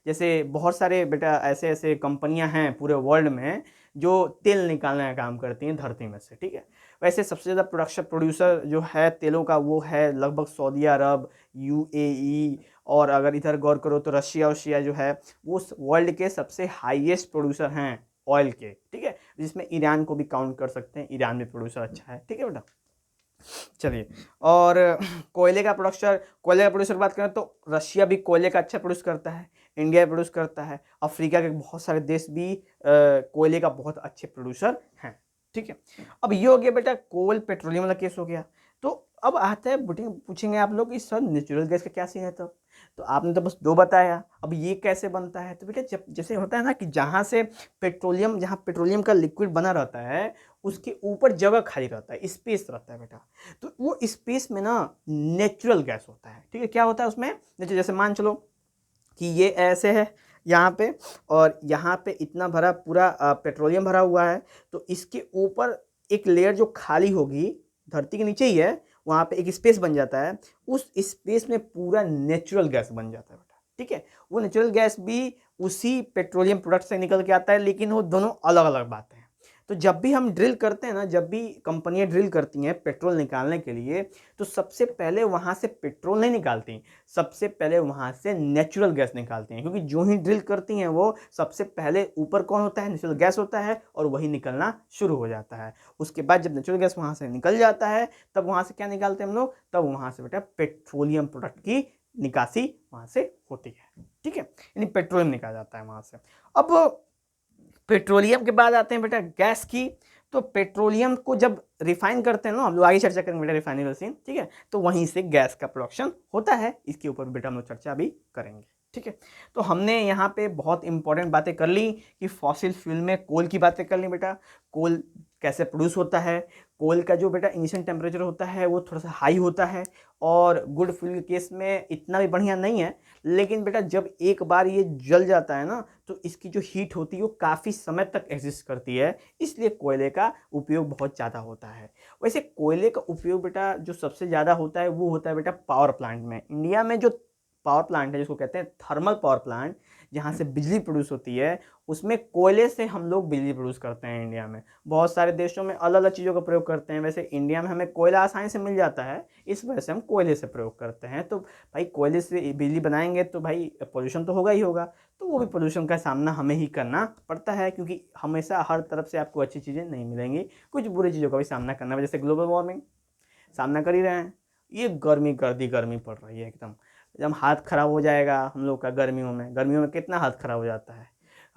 जैसे बहुत सारे बेटा ऐसे ऐसे कंपनियां हैं पूरे वर्ल्ड में जो तेल निकालने का काम करती हैं धरती में से। ठीक है, वैसे सबसे ज़्यादा प्रोड्यूसर जो है तेलों का वो है लगभग सऊदी अरब, UAE, और अगर इधर गौर करो तो रशिया जो है वो वर्ल्ड के सबसे हाईएस्ट प्रोड्यूसर हैं ऑयल के। ठीक है, जिसमें ईरान को भी काउंट कर सकते हैं, ईरान में प्रोड्यूसर अच्छा है। ठीक है बेटा, चलिए। और कोयले का प्रोड्यूसर बात करें तो रशिया भी कोयले का अच्छा प्रोड्यूस करता है, इंडिया भी प्रोड्यूस करता है, अफ्रीका के बहुत सारे देश भी कोयले का बहुत अच्छे प्रोड्यूसर हैं। ठीक है, अब ये हो गया बेटा कोल पेट्रोलियम वाला केस हो गया। तो अब आता है पूछेंगे आप लोग कि सर नेचुरल गैस का क्या सीन है। तो आपने तो बस दो बताया, अब ये कैसे बनता है। तो बेटा जब जैसे होता है ना कि जहाँ पेट्रोलियम का लिक्विड बना रहता है उसके ऊपर जगह खाली रहता है, स्पेस रहता है बेटा। तो वो स्पेस में ना नेचुरल गैस होता है। ठीक है, क्या होता है उसमें, जैसे मान चलो कि ये ऐसे है यहाँ पे, और यहाँ पे इतना भरा पूरा पेट्रोलियम भरा हुआ है, तो इसके ऊपर एक लेयर जो खाली होगी धरती के नीचे ही है, वहाँ पे एक स्पेस बन जाता है, उस स्पेस में पूरा नेचुरल गैस बन जाता है बेटा। ठीक है, वो नेचुरल गैस भी उसी पेट्रोलियम प्रोडक्ट से निकल के आता है, लेकिन वो दोनों अलग अलग बातें हैं। तो जब भी हम ड्रिल करते हैं ना, जब भी कंपनियां ड्रिल करती हैं पेट्रोल निकालने के लिए, तो सबसे पहले वहाँ से पेट्रोल नहीं निकालती, सबसे पहले वहाँ से नेचुरल गैस निकालती हैं। क्योंकि जो ही ड्रिल करती हैं वो सबसे पहले ऊपर कौन होता है, नेचुरल गैस होता है, और वही निकलना शुरू हो जाता है। उसके बाद जब नेचुरल गैस वहाँ से निकल जाता है तब वहाँ से क्या निकालते हैं हम लोग, तब वहाँ से बेटा पेट्रोलियम प्रोडक्ट की निकासी वहाँ से होती है। ठीक है, यानी पेट्रोलियम निकाला जाता है वहाँ से। अब पेट्रोलियम के बाद आते हैं बेटा गैस की। तो पेट्रोलियम को जब रिफाइन करते हैं ना, हम लोग आगे चर्चा करेंगे बेटा रिफाइनरी सीन। ठीक है, तो वहीं से गैस का प्रोडक्शन होता है, इसके ऊपर बेटा हम लोग चर्चा भी करेंगे। ठीक है, तो हमने यहाँ पे बहुत इंपॉर्टेंट बातें कर ली कि फॉसिल फ्यूल में कोल की बातें कर ली बेटा, कोल कैसे प्रोड्यूस होता है, कोल का जो बेटा इनिशियल टेम्परेचर होता है वो थोड़ा सा हाई होता है, और गुड फ्यूल के केस में इतना भी बढ़िया नहीं है। लेकिन बेटा जब एक बार ये जल जाता है ना, तो इसकी जो हीट होती है वो काफ़ी समय तक एग्जिस्ट करती है, इसलिए कोयले का उपयोग बहुत ज़्यादा होता है। वैसे कोयले का उपयोग बेटा जो सबसे ज़्यादा होता है वो होता है बेटा पावर प्लांट में। इंडिया में जो पावर प्लांट है जिसको कहते हैं थर्मल पावर प्लांट, जहाँ से बिजली प्रोड्यूस होती है, उसमें कोयले से हम लोग बिजली प्रोड्यूस करते हैं। इंडिया में बहुत सारे देशों में अलग अलग चीज़ों का प्रयोग करते हैं, वैसे इंडिया में हमें कोयला आसानी से मिल जाता है, इस वजह से हम कोयले से प्रयोग करते हैं। तो भाई कोयले से बिजली बनाएंगे तो भाई पोल्यूशन तो होगा ही होगा, तो वो भी पोल्यूशन का सामना हमें ही करना पड़ता है, क्योंकि हमेशा हर तरफ से आपको अच्छी चीज़ें नहीं मिलेंगी, कुछ बुरी चीज़ों का भी सामना करना है। जैसे ग्लोबल वार्मिंग सामना कर ही रहे हैं, ये गर्मी पड़ रही है एकदम हाथ खराब हो जाएगा हम लोग का। गर्मियों में कितना हाथ खराब हो जाता है।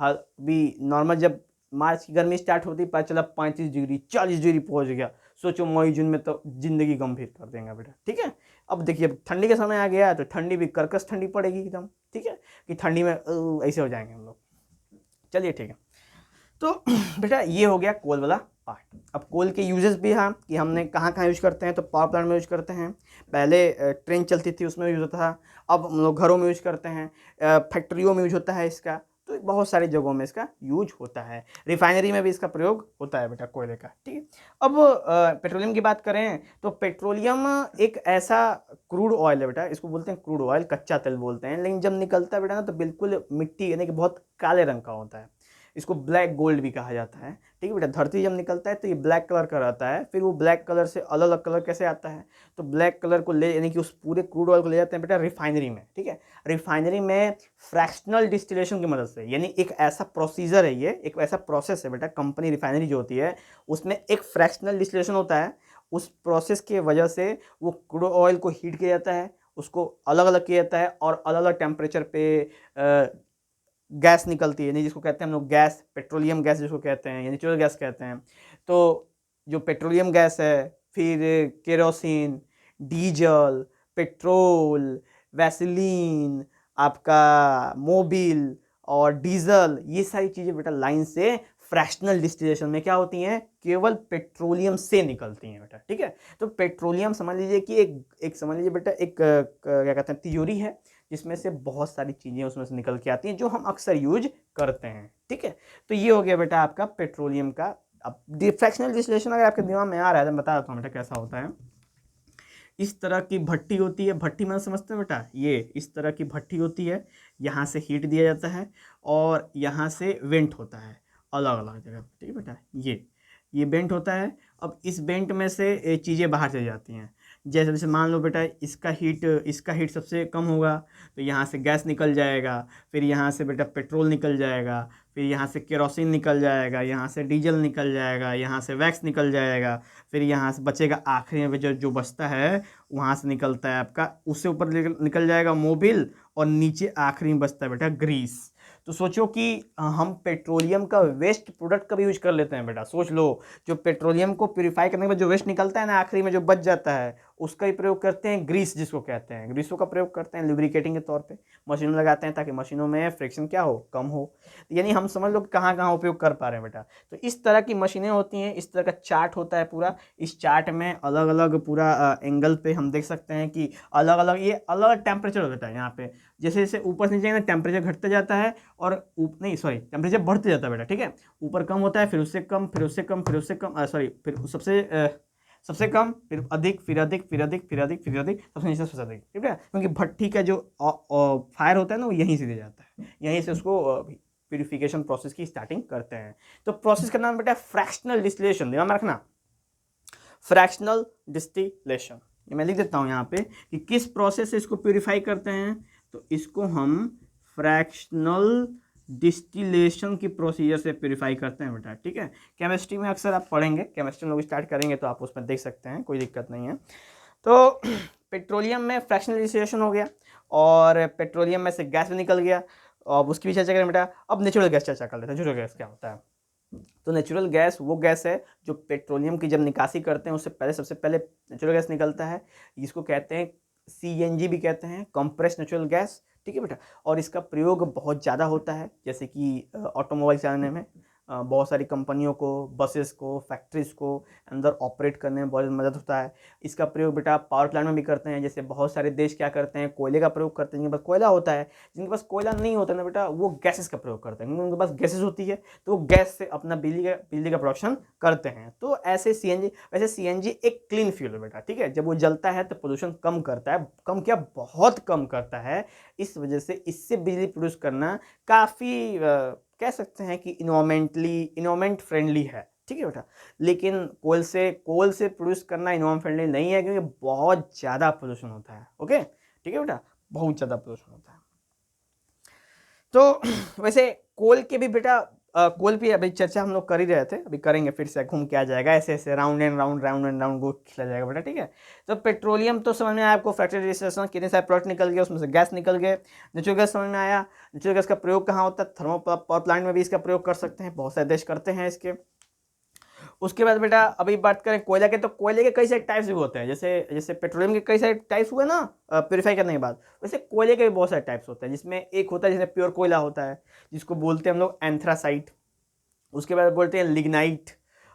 अभी नॉर्मल जब मार्च की गर्मी स्टार्ट होती पता चला 35 डिग्री 40 डिग्री पहुंच गया, सोचो मई जून में तो जिंदगी गंभीर कर देंगे बेटा। ठीक है, अब देखिए अब ठंडी का समय आ गया है, तो ठंडी भी कर्कश ठंडी पड़ेगी एकदम। ठीक है, कि ठंडी में ऐसे हो जाएंगे हम लोग। चलिए ठीक है, तो बेटा ये हो गया कोल वाला पार्ट। अब कोल के यूजेस भी हैं कि हमने कहाँ कहाँ यूज करते हैं। तो पावर प्लांट में यूज करते हैं, पहले ट्रेन चलती थी उसमें यूज होता था, अब हम लोग घरों में यूज करते हैं, फैक्ट्रियों में यूज होता है इसका, तो बहुत सारी जगहों में इसका यूज होता है। रिफाइनरी में भी इसका प्रयोग होता है बेटा कोयले का। ठीक है, अब पेट्रोलियम की बात करें तो पेट्रोलियम एक ऐसा क्रूड ऑयल है बेटा, इसको बोलते हैं क्रूड ऑयल, कच्चा तेल बोलते हैं, लेकिन जब निकलता है बेटा ना तो बिल्कुल मिट्टी यानी कि बहुत काले रंग का होता है। इसको ब्लैक गोल्ड भी कहा जाता है। ठीक है बेटा, धरती जब निकलता है तो ये ब्लैक कलर का रहता है, फिर वो ब्लैक कलर से अलग अलग कलर कैसे आता है, तो ब्लैक कलर को ले यानी कि उस पूरे क्रूड ऑयल को ले जाते हैं बेटा रिफाइनरी में। ठीक है, रिफाइनरी में फ्रैक्शनल डिस्टिलेशन की मदद से, यानी एक ऐसा प्रोसीजर है, ये एक ऐसा प्रोसेस है बेटा, कंपनी रिफाइनरी जो होती है उसमें एक फ्रैक्शनल डिस्टिलेशन होता है। उस प्रोसेस की वजह से वो क्रूड ऑयल को हीट किया जाता है, उसको अलग अलग किया जाता है और अलग अलग टेम्परेचर पे गैस निकलती है, यानी जिसको कहते हैं हम लोग गैस, पेट्रोलियम गैस जिसको कहते हैं या नेचुरल गैस कहते हैं। तो जो पेट्रोलियम गैस है, फिर केरोसिन, डीजल, पेट्रोल, वैसलीन, आपका मोबिल और डीजल, ये सारी चीज़ें बेटा लाइन से फ्रैक्शनल डिस्टिलेशन में क्या होती हैं, केवल पेट्रोलियम से निकलती हैं बेटा। ठीक है, तो पेट्रोलियम समझ लीजिए कि एक समझ लीजिए बेटा एक क्या कहते हैं थ्योरी है, जिसमें से बहुत सारी चीज़ें उसमें से निकल के आती हैं जो हम अक्सर यूज करते हैं। ठीक है, तो ये हो गया बेटा आपका पेट्रोलियम का। अब फ्रैक्शनल डिस्टिलेशन अगर आपके दिमाग में आ रहा है तो बता देता हूँ बेटा कैसा होता है। इस तरह की भट्टी होती है, भट्टी मतलब समझते हैं बेटा, ये इस तरह की भट्टी होती है, यहाँ से हीट दिया जाता है और यहाँ से वेंट होता है अलग अलग जगह। ठीक है बेटा, ये बेंट होता है। अब इस बेंट में से चीज़ें बाहर चली जाती हैं, जैसे जैसे मान लो बेटा इसका हीट सबसे कम होगा तो यहाँ से गैस निकल जाएगा, फिर यहाँ से बेटा पेट्रोल निकल जाएगा, फिर यहाँ से केरोसिन निकल जाएगा, यहाँ से डीजल निकल जाएगा, यहाँ से वैक्स निकल जाएगा, फिर यहाँ से बचेगा आखिरी में जो जो बचता है वहाँ से निकलता है आपका, उससे ऊपर निकल जाएगा मोबिल और नीचे आखिरी में बचता है बेटा ग्रीस। तो सोचो कि हम पेट्रोलियम का वेस्ट प्रोडक्ट का भी यूज कर लेते हैं बेटा। सोच लो, जो पेट्रोलियम को प्यूरिफाई करने के बाद जो वेस्ट निकलता है ना आखिरी में जो बच जाता है, उसका ही प्रयोग करते हैं ग्रीस जिसको कहते हैं, ग्रीसों का प्रयोग करते हैं लुब्रिकेटिंग के तौर पे, मशीनों में लगाते हैं ताकि मशीनों में फ्रिक्शन क्या हो, कम हो। यानी हम समझ लो कहाँ कहाँ उपयोग कर पा रहे हैं बेटा। तो इस तरह की मशीनें होती हैं, इस तरह का चार्ट होता है पूरा। इस चार्ट में अलग अलग पूरा एंगल पे हम देख सकते हैं कि अलग अलग ये अलग अलग टेम्परेचर होता है यहाँ पे। जैसे जैसे ऊपर से नीचे जाएंगे टेम्परेचर घटते जाता है और टेम्परेचर बढ़ते जाता है बेटा। ठीक है, ऊपर कम होता है, फिर उससे कम, फिर उससे कम, फिर उससे कम, फिर सबसे कम, फिर अधिक, फिर अधिक, फिर अधिक, फिर अधिक, फिर अधिक, सबसे नीचे सबसे अधिक। ठीक है, क्योंकि भट्टी का जो फायर होता है ना वो यहीं से दिया जाता है, यहीं से उसको प्यूरिफिकेशन प्रोसेस की स्टार्टिंग करते हैं। तो प्रोसेस का नाम बेटा फ्रैक्शनल डिस्टिलेशन, ध्यान में रखना, फ्रैक्शनल डिस्टिलेशन। ये मैं लिख देता हूँ यहाँ पे कि किस प्रोसेस से इसको प्यूरिफाई करते हैं, तो इसको हम फ्रैक्शनल डिस्टिलेशन की प्रोसीजर से प्यूरिफाई करते हैं बेटा। ठीक है, केमिस्ट्री में अक्सर आप पढ़ेंगे, केमिस्ट्री में लोग स्टार्ट करेंगे तो आप उसमें देख सकते हैं, कोई दिक्कत नहीं है। तो पेट्रोलियम में फ्रैक्शनल डिस्टिलेशन हो गया और पेट्रोलियम में से गैस भी निकल गया। अब उसकी भी चर्चा करें बेटा। अब नेचुरल गैस चर्चा कर लेते हैं, नेचुरल गैस क्या होता है। तो नेचुरल गैस वो गैस है जो पेट्रोलियम की जब निकासी करते हैं उससे पहले सबसे पहले नेचुरल गैस निकलता है, जिसको कहते हैं CNG भी कहते हैं, कंप्रेस नेचुरल गैस। ठीक है बेटा, और इसका प्रयोग बहुत ज़्यादा होता है, जैसे कि ऑटोमोबाइल चलाने में, बहुत सारी कंपनियों को, बसेस को, फैक्ट्रीज को अंदर ऑपरेट करने में बहुत मदद होता है। इसका प्रयोग बेटा पावर प्लांट में भी करते हैं, जैसे बहुत सारे देश क्या करते हैं, कोयले का प्रयोग करते हैं, जिनके पास कोयला होता है। जिनके पास कोयला नहीं होता ना बेटा, वो गैसेस का प्रयोग करते हैं, क्योंकि उनके पास गैसेस होती है तो वो गैस से अपना बिजली का प्रोडक्शन करते हैं। तो ऐसे वैसे CNG एक क्लीन फ्यूल है बेटा। ठीक है, जब वो जलता है तो पोल्यूशन कम करता है, कम क्या बहुत कम करता है। इस वजह से इससे बिजली प्रोड्यूस करना काफ़ी कह सकते हैं कि इन्वायरमेंट फ्रेंडली है। ठीक है बेटा, लेकिन कोल से प्रोड्यूस करना इन्वायरमेंट फ्रेंडली नहीं है, क्योंकि बहुत ज़्यादा पोल्यूशन होता है। ओके, ठीक है बेटा, बहुत ज़्यादा पोल्यूशन होता है। तो वैसे कोल के भी बेटा कोल भी अभी चर्चा हम लोग कर ही रहे थे, अभी करेंगे, फिर से घूम के आ जाएगा, ऐसे ऐसे राउंड एंड राउंड वो खिला जाएगा बेटा। ठीक है, तो पेट्रोलियम तो समझ में आया आपको, फैक्ट्री रजिस्ट्रेशन कितने सारे प्रोडक्ट निकल गए, उसमें से गैस निकल गए। नेचुरल गैस समझ में आया, नेचुरल गैस का प्रयोग कहाँ होता है, थर्मल पावर प्लांट में भी इसका प्रयोग कर सकते हैं, बहुत सारे देश करते हैं इसके। उसके बाद बेटा अभी बात करें कोयला के, तो कोयले के कई सारे टाइप्स भी होते हैं, जैसे जैसे पेट्रोलियम के कई सारे टाइप्स हुए ना प्योरीफाई करने के बाद, वैसे कोयले के भी बहुत सारे टाइप्स होते हैं, जिसमें एक होता है जैसे प्योर कोयला होता है, जिसको बोलते हैं हम लोग एंथ्रासाइट, उसके बाद बोलते हैं लिग्नाइट,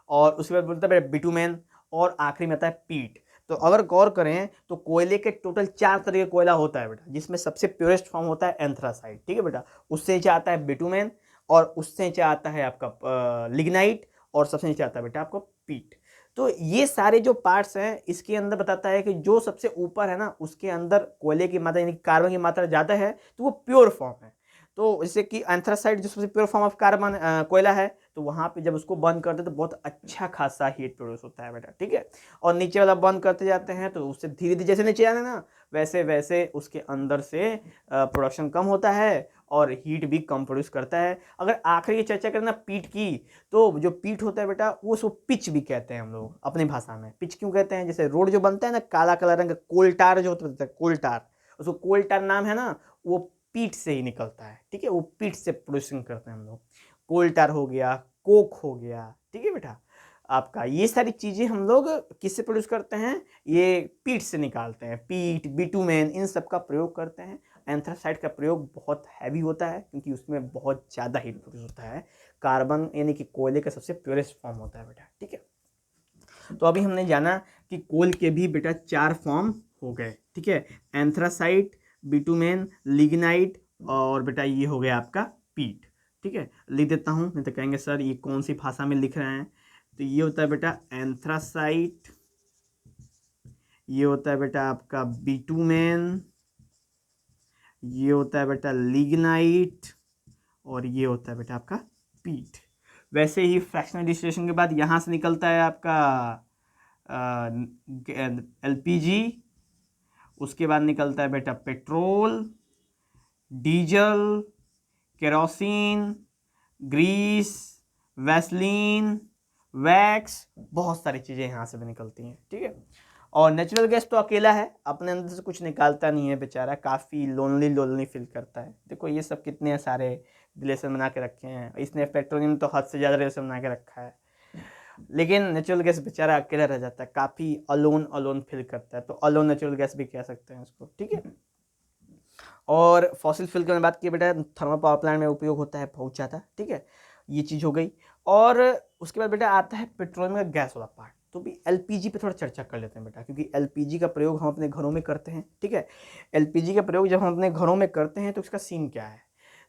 और उसके बाद बोलते हैं बिटुमेन, और आखिरी में आता है पीट। तो अगर गौर करें तो कोयले के टोटल 4 तरह के कोयला होता है बेटा, जिसमें सबसे प्योरेस्ट फॉर्म होता है एंथ्रासाइट। ठीक है बेटा, उससे नीचे आता है बिटुमेन, और उससे नीचे आता है आपका लिग्नाइट, और सबसे नीचे आता है बेटा आपको पीट। तो ये सारे जो पार्ट्स हैं इसके अंदर बताता है कि जो सबसे ऊपर है ना उसके अंदर कोयले की मात्रा यानी कार्बन की मात्रा ज़्यादा है, तो वो प्योर फॉर्म है। तो जैसे कि एंथ्रासाइड जो सबसे प्योर फॉर्म ऑफ कार्बन कोयला है, तो वहाँ पे जब उसको बर्न करते हैं तो बहुत अच्छा खासा हीट प्रोड्यूस होता है बेटा, ठीक है। और नीचे वाला बर्न करते जाते हैं तो उससे धीरे धीरे जैसे नीचे जाना ना, वैसे वैसे उसके अंदर से प्रोडक्शन कम होता है और हीट भी कम प्रोड्यूस करता है। अगर आखिरी की चर्चा करें ना पीठ की, तो जो पीठ होता है बेटा वो उसको पिच भी कहते हैं हम लोग अपनी भाषा में। पिच क्यों कहते हैं? जैसे रोड जो बनता है ना काला काला रंग का, कोलटार जो होता है, कोलटार, उसको कोलटार नाम है ना, वो पीठ से ही निकलता है, ठीक है। वो पीठ से प्रोड्यूसिंग करते हैं हम लोग। कोलटार हो गया, कोक हो गया, ठीक है बेटा। आपका ये सारी चीज़ें हम लोग किससे प्रोड्यूस करते हैं? ये पीठ से निकालते हैं। पीठ, बिटुमेन, इन सब का प्रयोग करते हैं। एंथ्रासाइड का प्रयोग बहुत हैवी होता है क्योंकि उसमें बहुत ज़्यादा हीट प्रोड्यूस होता है। कार्बन यानी कि कोयले का सबसे प्योरेस्ट फॉर्म होता है बेटा, ठीक है। तो अभी हमने जाना कि कोल के भी बेटा 4 फॉर्म हो गए, ठीक है। एंथ्रासाइट, बिटुमेन, लिग्नाइट और बेटा ये हो गया आपका पीट, ठीक है। लिख देता हूँ, नहीं तो कहेंगे सर ये कौन सी भाषा में लिख रहे हैं। तो ये होता है बेटा एंथ्रासाइट, ये होता है बेटा आपका बिटुमेन, ये होता है बेटा लिग्नाइट और ये होता है बेटा आपका पीट। वैसे ही फ्रैक्शनल डिस्टिलेशन के बाद यहाँ से निकलता है आपका एलपीजी, उसके बाद निकलता है बेटा petrol, diesel, kerosene, grease, Vaseline, wax, बहुत सारी चीज़ें यहाँ से भी निकलती हैं, ठीक है। और नेचुरल गैस तो अकेला है, अपने अंदर से कुछ निकालता नहीं है बेचारा, काफ़ी लोनली लोनली फील करता है। देखो ये सब कितने सारे रिलेशन बना के रखे हैं, इसने पेट्रोलियम तो हद से ज़्यादा रिलेशन बना के रखा है, लेकिन नेचुरल गैस बेचारा अकेला रह जाता है, काफ़ी अलोन अलोन फील करता है। तो अलोन नेचुरल गैस भी कह सकते हैं इसको, ठीक है। और फॉसिल फ्यूल की मैंने बात की बेटा, थर्मल पावर प्लांट में उपयोग होता है बहुत ज़्यादा, ठीक है। ये चीज़ हो गई। और उसके बाद बेटा आता है पेट्रोलियम का गैस वाला पार्ट। तो भी एलपीजी पे थोड़ा चर्चा कर लेते हैं बेटा, क्योंकि एलपीजी का प्रयोग हम अपने घरों में करते हैं, ठीक है। एलपीजी का प्रयोग जब हम अपने घरों में करते हैं तो उसका सीन क्या है?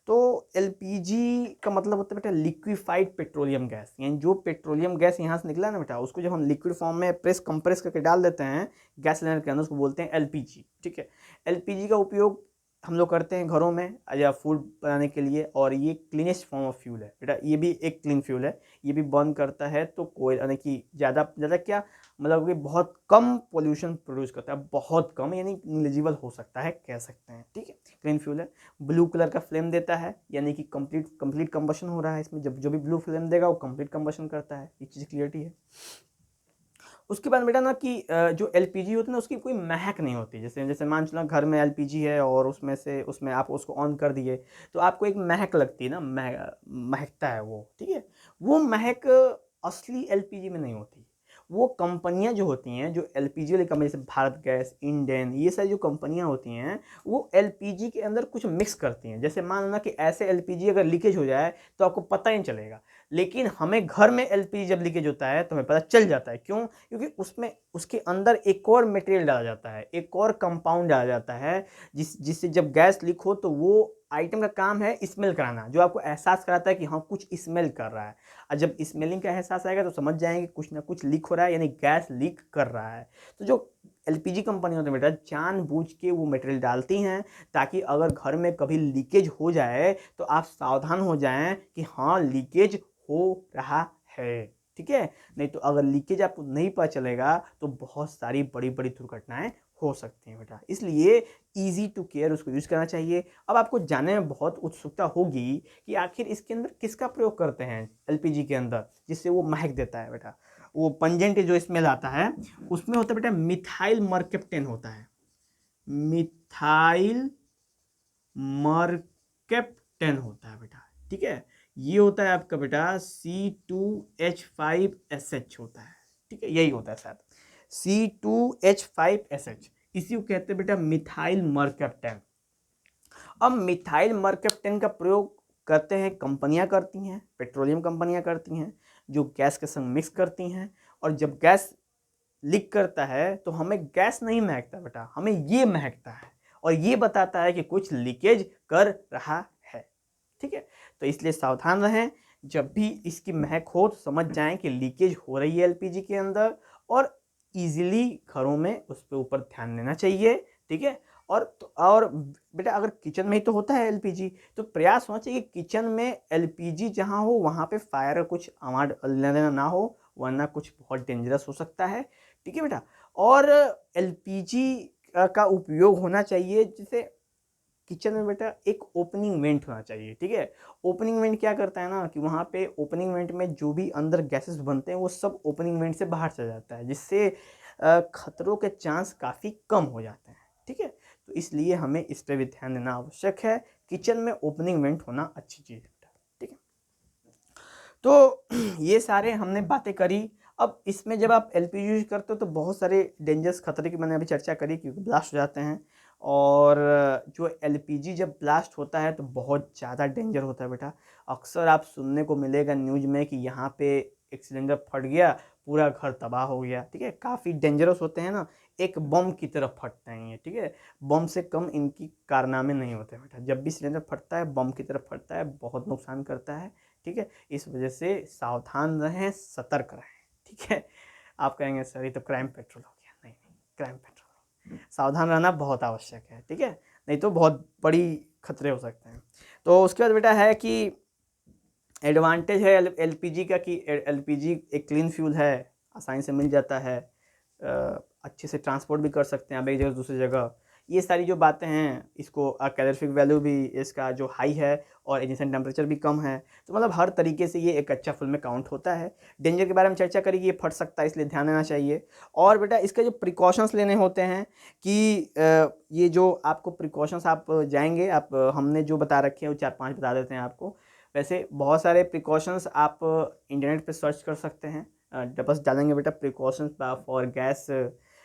तो एलपीजी का मतलब होता है बेटा लिक्विफाइड पेट्रोलियम गैस, यानी जो पेट्रोलियम गैस यहाँ से निकला ना बेटा, उसको जब हम लिक्विड फॉर्म में कंप्रेस करके डाल देते हैं गैस सिलेंडर के अंदर, उसको बोलते हैं एलपीजी, ठीक है। एलपीजी का उपयोग हम लोग करते हैं घरों में या फूड बनाने के लिए, और ये क्लीनेस्ट फॉर्म ऑफ फ्यूल है बेटा। ये भी एक क्लीन फ्यूल है, ये भी बर्न करता है तो कोई यानी कि ज़्यादा ज़्यादा क्या मतलब कि बहुत कम पोल्यूशन प्रोड्यूस करता है, बहुत कम यानी निग्लिजिबल हो सकता है कह सकते हैं, ठीक है। क्लीन फ्यूल है, ब्लू कलर का फ्लेम देता है, यानी कि कंप्लीट कंबशन हो रहा है इसमें। जब जो भी ब्लू फ्लेम देगा वो कंप्लीट कंबशन करता है, ये चीज़ क्लियरिटी है। उसके बाद बेटा ना कि जो एलपीजी होती है ना उसकी कोई महक नहीं होती। जैसे जैसे मान चलो घर में एलपीजी है और उसमें आप उसको ऑन कर दिए तो आपको एक महक लगती है ना, महकता है वो, ठीक है। वो महक असली एलपीजी में नहीं होती। वो कंपनियां जो होती हैं, जो एलपीजी वाली कंपनी जैसे भारत गैस, इंडेन, ये सारी जो कंपनियां होती हैं वो एलपीजी के अंदर कुछ मिक्स करती हैं। जैसे मान लो ना कि ऐसे एलपीजी अगर लीकेज हो जाए तो आपको पता ही नहीं चलेगा, लेकिन हमें घर में एलपीजी जब लीकेज होता है तो हमें पता चल जाता है। क्यों? क्योंकि उसमें उसके अंदर एक और मटेरियल डाला जाता है, एक और कंपाउंड डाला जाता है, जिससे जब गैस लीक हो तो वो आइटम का काम है स्मेल कराना, जो आपको एहसास कराता है कि हाँ कुछ स्मेल कर रहा है। और जब स्मेलिंग का एहसास आएगा तो समझ जाएंगे कुछ ना कुछ लीक हो रहा है, यानी गैस लीक कर रहा है। तो जो एलपीजी कंपनी होती है बेटा जानबूझ के वो मटेरियल डालती हैं ताकि अगर घर में कभी लीकेज हो जाए तो आप सावधान हो जाएं कि हाँ लीकेज हो रहा है, ठीक है। नहीं तो अगर लीकेज आपको नहीं पता चलेगा तो बहुत सारी बड़ी बड़ी दुर्घटनाएं हो सकती हैं बेटा। इसलिए ईजी टू केयर उसको यूज़ करना चाहिए। अब आपको जानने में बहुत उत्सुकता होगी कि आखिर इसके अंदर किसका प्रयोग करते हैं एलपीजी के अंदर जिससे वो महक देता है बेटा। वो पंजेंट जो स्मेल आता है उसमें होता है बेटा मिथाइल मर्केप्टेन होता है, मिथाइल मर्केप्टेन होता है बेटा, ठीक है। ये होता है आपका बेटा C2H5SH होता है, ठीक है। यही होता है शायद C2H5SH, इसी को कहते हैं बेटा मिथाइल मर्केप्टेन। अब मिथाइल मर्केप्टेन का प्रयोग करते हैं कंपनियां करती हैं, पेट्रोलियम कंपनियां करती हैं, जो गैस के संग मिक्स करती हैं। और जब गैस लीक करता है तो हमें गैस नहीं महकता बेटा, हमें ये महकता है और ये बताता है कि कुछ लीकेज कर रहा है, ठीक है। तो इसलिए सावधान रहें, जब भी इसकी महक हो तो समझ जाएं कि लीकेज हो रही है एलपीजी के अंदर, और इजीली घरों में उस पर ऊपर ध्यान देना चाहिए, ठीक है। और बेटा अगर किचन में ही तो होता है एलपीजी, तो प्रयास होना चाहिए कि किचन में एलपीजी जहाँ हो वहाँ पे फायर का कुछ आवाज़ लेना देना ना हो, वरना कुछ बहुत डेंजरस हो सकता है। ठीक है बेटा। और एलपीजी का उपयोग होना चाहिए जैसे किचन में बेटा एक ओपनिंग वेंट होना चाहिए। ठीक है। ओपनिंग वेंट क्या करता है ना कि वहाँ पे ओपनिंग वेंट में जो भी अंदर गैसेस बनते हैं वो सब ओपनिंग वेंट से बाहर चला जाता है, जिससे खतरों के चांस काफ़ी कम हो जाते हैं। ठीक है। तो इसलिए हमें इस पर भी ध्यान देना आवश्यक है। किचन में ओपनिंग वेंट होना अच्छी चीज़ है बेटा। ठीक है। तो ये सारे हमने बातें करी। अब इसमें जब आप एलपीजी यूज करते हो तो बहुत सारे डेंजरस खतरे की मैंने अभी चर्चा करी, क्योंकि ब्लास्ट हो जाते हैं। और जो एलपीजी जब ब्लास्ट होता है तो बहुत ज़्यादा डेंजर होता है बेटा। अक्सर आप सुनने को मिलेगा न्यूज़ में कि यहाँ पे एक सिलेंडर फट गया, पूरा घर तबाह हो गया। ठीक है। काफ़ी डेंजरस होते हैं ना, एक बम की तरह फटते हैं ये। ठीक है। बम से कम इनकी कारनामे नहीं होते बेटा। जब भी सिलेंडर फटता है बम की तरह फटता है, बहुत नुकसान करता है। ठीक है। इस वजह से सावधान रहें, सतर्क रहें। ठीक है। आप कहेंगे सर ये तो क्राइम पेट्रोल हो गया। नहीं नहीं, क्राइम पेट्रोल नहीं। सावधान रहना बहुत आवश्यक है। ठीक है। नहीं तो बहुत बड़ी खतरे हो सकते हैं। तो उसके बाद बेटा है कि एडवांटेज है एलपीजी का कि एलपीजी एक क्लीन फ्यूल है, आसानी से मिल जाता है, अच्छे से ट्रांसपोर्ट भी कर सकते हैं आप एक जगह से दूसरी जगह। ये सारी जो बातें हैं, इसको कैलोरीफिक वैल्यू भी इसका जो हाई है और इग्निशन टेम्परेचर भी कम है, तो मतलब हर तरीके से ये एक अच्छा फुल में काउंट होता है। डेंजर के बारे में चर्चा करेगी, ये फट सकता है इसलिए ध्यान देना चाहिए। और बेटा इसका जो प्रिकॉशंस लेने होते हैं कि ये जो आपको प्रिकॉशंस आप जाएंगे, आप हमने जो बता रखे हैं वो 4-5 बता देते हैं आपको। वैसे बहुत सारे प्रिकॉशंस आप इंटरनेट पे सर्च कर सकते हैं। बस डालेंगे बेटा precautions for gas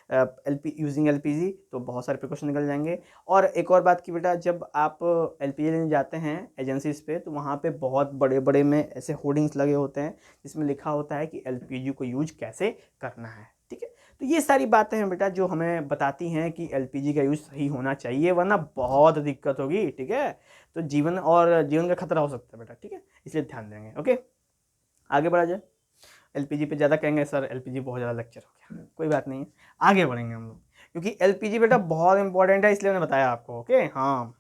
using LPG, तो बहुत सारे प्रिकॉशन निकल जाएंगे। और एक और बात की बेटा, जब आप एलपीजी लेने जाते हैं एजेंसीज पे, तो वहाँ पे बहुत बड़े बड़े में ऐसे होर्डिंग्स लगे होते हैं जिसमें लिखा होता है कि एलपीजी को यूज कैसे करना है। ठीक है। तो ये सारी बातें हैं बेटा जो हमें बताती हैं कि एलपीजी का यूज सही होना चाहिए, वरना बहुत दिक्कत होगी। ठीक है। तो जीवन का खतरा हो सकता है बेटा। ठीक है। इसलिए ध्यान देंगे। ओके, आगे बढ़ा जाए। एलपीजी पे ज़्यादा कहेंगे सर एलपीजी बहुत ज़्यादा लेक्चर हो गया, कोई बात नहीं है, आगे बढ़ेंगे हम लोग, क्योंकि एलपीजी बेटा बहुत इंपॉर्टेंट है, इसलिए मैंने बताया आपको। ओके। हाँ,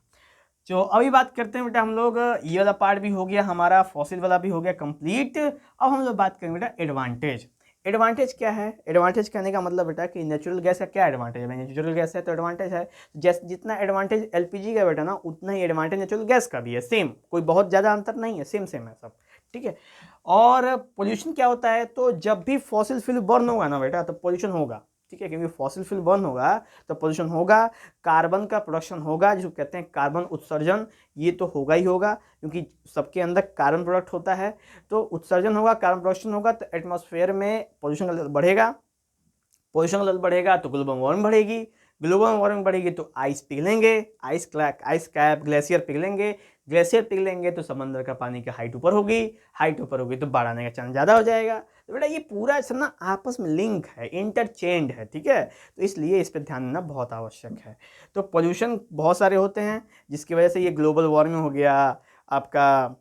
तो अभी बात करते हैं बेटा हम लोग, ये वाला पार्ट भी हो गया हमारा, फॉसिल वाला भी हो गया कंप्लीट। अब हम लोग बात करेंगे बेटा एडवांटेज। एडवांटेज क्या है? एडवांटेज कहने का मतलब बेटा कि नेचुरल गैस का क्या एडवांटेज है? नेचुरल गैस है तो एडवांटेज है। जैसे जितना एडवांटेज एलपीजी का बेटा ना, उतना ही एडवांटेज नेचुरल गैस का भी है। सेम, कोई बहुत ज़्यादा अंतर नहीं है, सेम सेम है सब। ठीक है। और पोल्यूशन क्या होता है? तो जब भी फॉसिल फ्यूल बर्न होगा ना बेटा तो पोल्यूशन होगा। ठीक है। क्योंकि फॉसिल फ्यूल बर्न होगा तो पोल्यूशन होगा, कार्बन का प्रोडक्शन होगा, जिसको कहते हैं कार्बन उत्सर्जन। ये तो होगा ही होगा, क्योंकि सबके अंदर कार्बन प्रोडक्ट होता है। तो उत्सर्जन होगा, कार्बन प्रोडक्शन होगा, तो एटमॉस्फेयर में पोल्यूशन का लेवल बढ़ेगा। पोल्यूशन का लेवल बढ़ेगा तो ग्लोबल वार्मिंग बढ़ेगी। ग्लोबल वार्मिंग बढ़ेगी तो आइस पिघलेंगे, आइस कैप ग्लेशियर पिघलेंगे। ग्लेशियर पिघलेंगे तो समंदर का पानी की हाइट ऊपर होगी, हाइट ऊपर होगी तो बाढ़ आने का चांस ज़्यादा हो जाएगा। तो बेटा ये पूरा सब ना आपस में लिंक है, इंटरचेंड है। ठीक है। तो इसलिए इस पर ध्यान देना बहुत आवश्यक है। तो पोल्यूशन बहुत सारे होते हैं जिसकी वजह से ये ग्लोबल वार्मिंग हो गया, आपका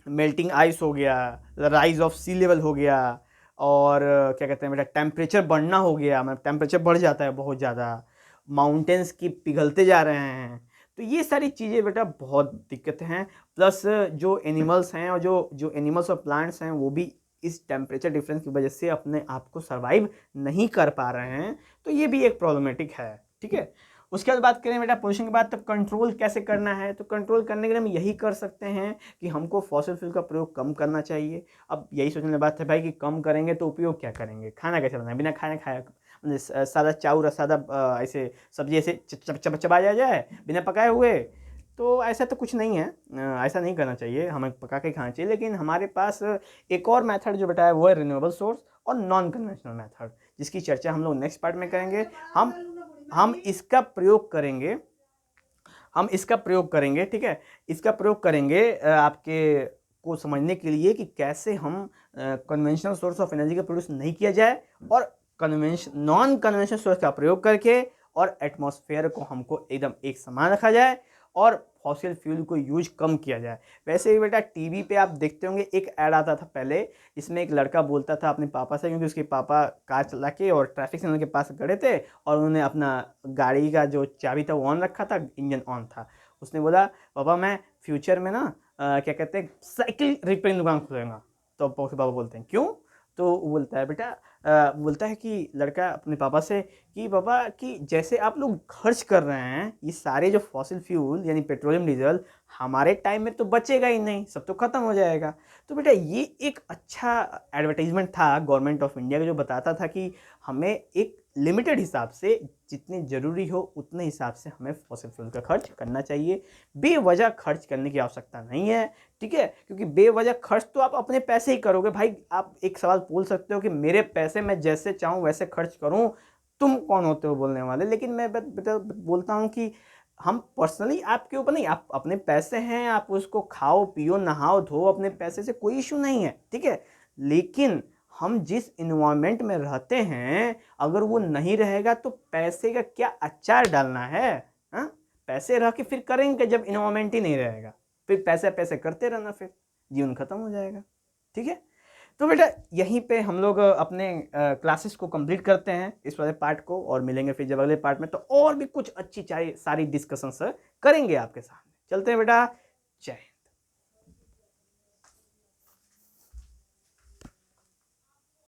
मेल्टिंग आइस हो गया, राइज ऑफ सी लेवल हो गया, और क्या कहते हैं बेटा टेम्परेचर बढ़ना हो गया, मतलब टेम्परेचर बढ़ जाता है बहुत ज़्यादा, माउंटेन्स की पिघलते जा रहे हैं। तो ये सारी चीज़ें बेटा बहुत दिक्कत हैं। प्लस जो एनिमल्स हैं और जो एनिमल्स और प्लांट्स हैं वो भी इस टेम्परेचर डिफरेंस की वजह से अपने आप को सर्वाइव नहीं कर पा रहे हैं। तो ये भी एक प्रॉब्लमेटिक है। ठीक है। उसके बाद बात करें बेटा पोल्यूशन के बाद, तो कंट्रोल कैसे करना है? तो कंट्रोल करने के लिए हम यही कर सकते हैं कि हमको फॉसिल फ्यूल का प्रयोग कम करना चाहिए। अब यही सोचने की बात है भाई कि कम करेंगे तो उपयोग क्या करेंगे? खाना कैसे बनाए? बिना खाने खाया सादा चाउर, सादा ऐसे सब्जी ऐसे चबा जाए बिना पकाए हुए, तो ऐसा तो कुछ नहीं है। ऐसा नहीं करना चाहिए, हमें पका के खाना चाहिए। लेकिन हमारे पास एक और मेथड जो बेटा है वो है रिन्यूएबल सोर्स और नॉन कन्वेंशनल मेथड, जिसकी चर्चा हम लोग नेक्स्ट पार्ट में करेंगे। हम इसका प्रयोग करेंगे, ठीक है। इसका प्रयोग करेंगे आपके को समझने के लिए कि कैसे हम कन्वेंशनल सोर्स ऑफ एनर्जी का प्रोड्यूस नहीं किया जाए, और नॉन कन्वेंशनल सोर्स का प्रयोग करके और एटमॉस्फेयर को हमको एकदम एक समान रखा जाए, और फॉसिल फ्यूल को यूज कम किया जाए। वैसे ही बेटा टीवी पे आप देखते होंगे एक ऐड आता था पहले, इसमें एक लड़का बोलता था अपने पापा से, क्योंकि उसके पापा कार चला के और ट्रैफिक सिग्नल के पास खड़े थे और उन्होंने अपना गाड़ी का जो चाबी था वो ऑन रखा था, इंजन ऑन था। उसने बोला पापा मैं फ्यूचर में ना क्या कहते हैं साइकिल रिपेयरिंग दुकान खोलूँगा। तो उसके पापा बोलते हैं क्यों? तो वो बोलता है बेटा बोलता है कि लड़का अपने पापा से कि पापा कि जैसे आप लोग खर्च कर रहे हैं ये सारे जो फॉसिल फ्यूल यानी पेट्रोलियम डीजल, हमारे टाइम में तो बचेगा ही नहीं, सब तो ख़त्म हो जाएगा। तो बेटा ये एक अच्छा एडवर्टाइजमेंट था गवर्नमेंट ऑफ इंडिया का, जो बताता था कि हमें एक लिमिटेड हिसाब से जितनी ज़रूरी हो उतने हिसाब से हमें फॉसिल फ्यूल का खर्च करना चाहिए। बेवजह खर्च करने की आवश्यकता नहीं है, ठीक है, क्योंकि बेवजह खर्च तो आप अपने पैसे ही करोगे भाई। आप एक सवाल बोल सकते हो कि मेरे पैसे मैं जैसे चाहूँ वैसे खर्च करूँ, तुम कौन होते हो बोलने वाले? लेकिन मैं बोलता हूँ कि हम पर्सनली आपके ऊपर नहीं, आप अपने पैसे हैं, आप उसको खाओ पियो नहाओ धो अपने पैसे से, कोई इशू नहीं है, ठीक है। लेकिन हम जिस इन्वायरमेंट में रहते हैं अगर वो नहीं रहेगा तो पैसे का क्या अचार डालना है? हाँ, पैसे रह के फिर करेंगे जब इन्वायरमेंट ही नहीं रहेगा, फिर पैसे पैसे करते रहना, फिर जीवन खत्म हो जाएगा, ठीक है। तो बेटा यहीं पे हम लोग अपने क्लासेस को कंप्लीट करते हैं इस वाले पार्ट को, और मिलेंगे फिर जब अगले पार्ट में तो और भी कुछ अच्छी सारी डिस्कशंस करेंगे आपके सामने। चलते हैं बेटा, जय।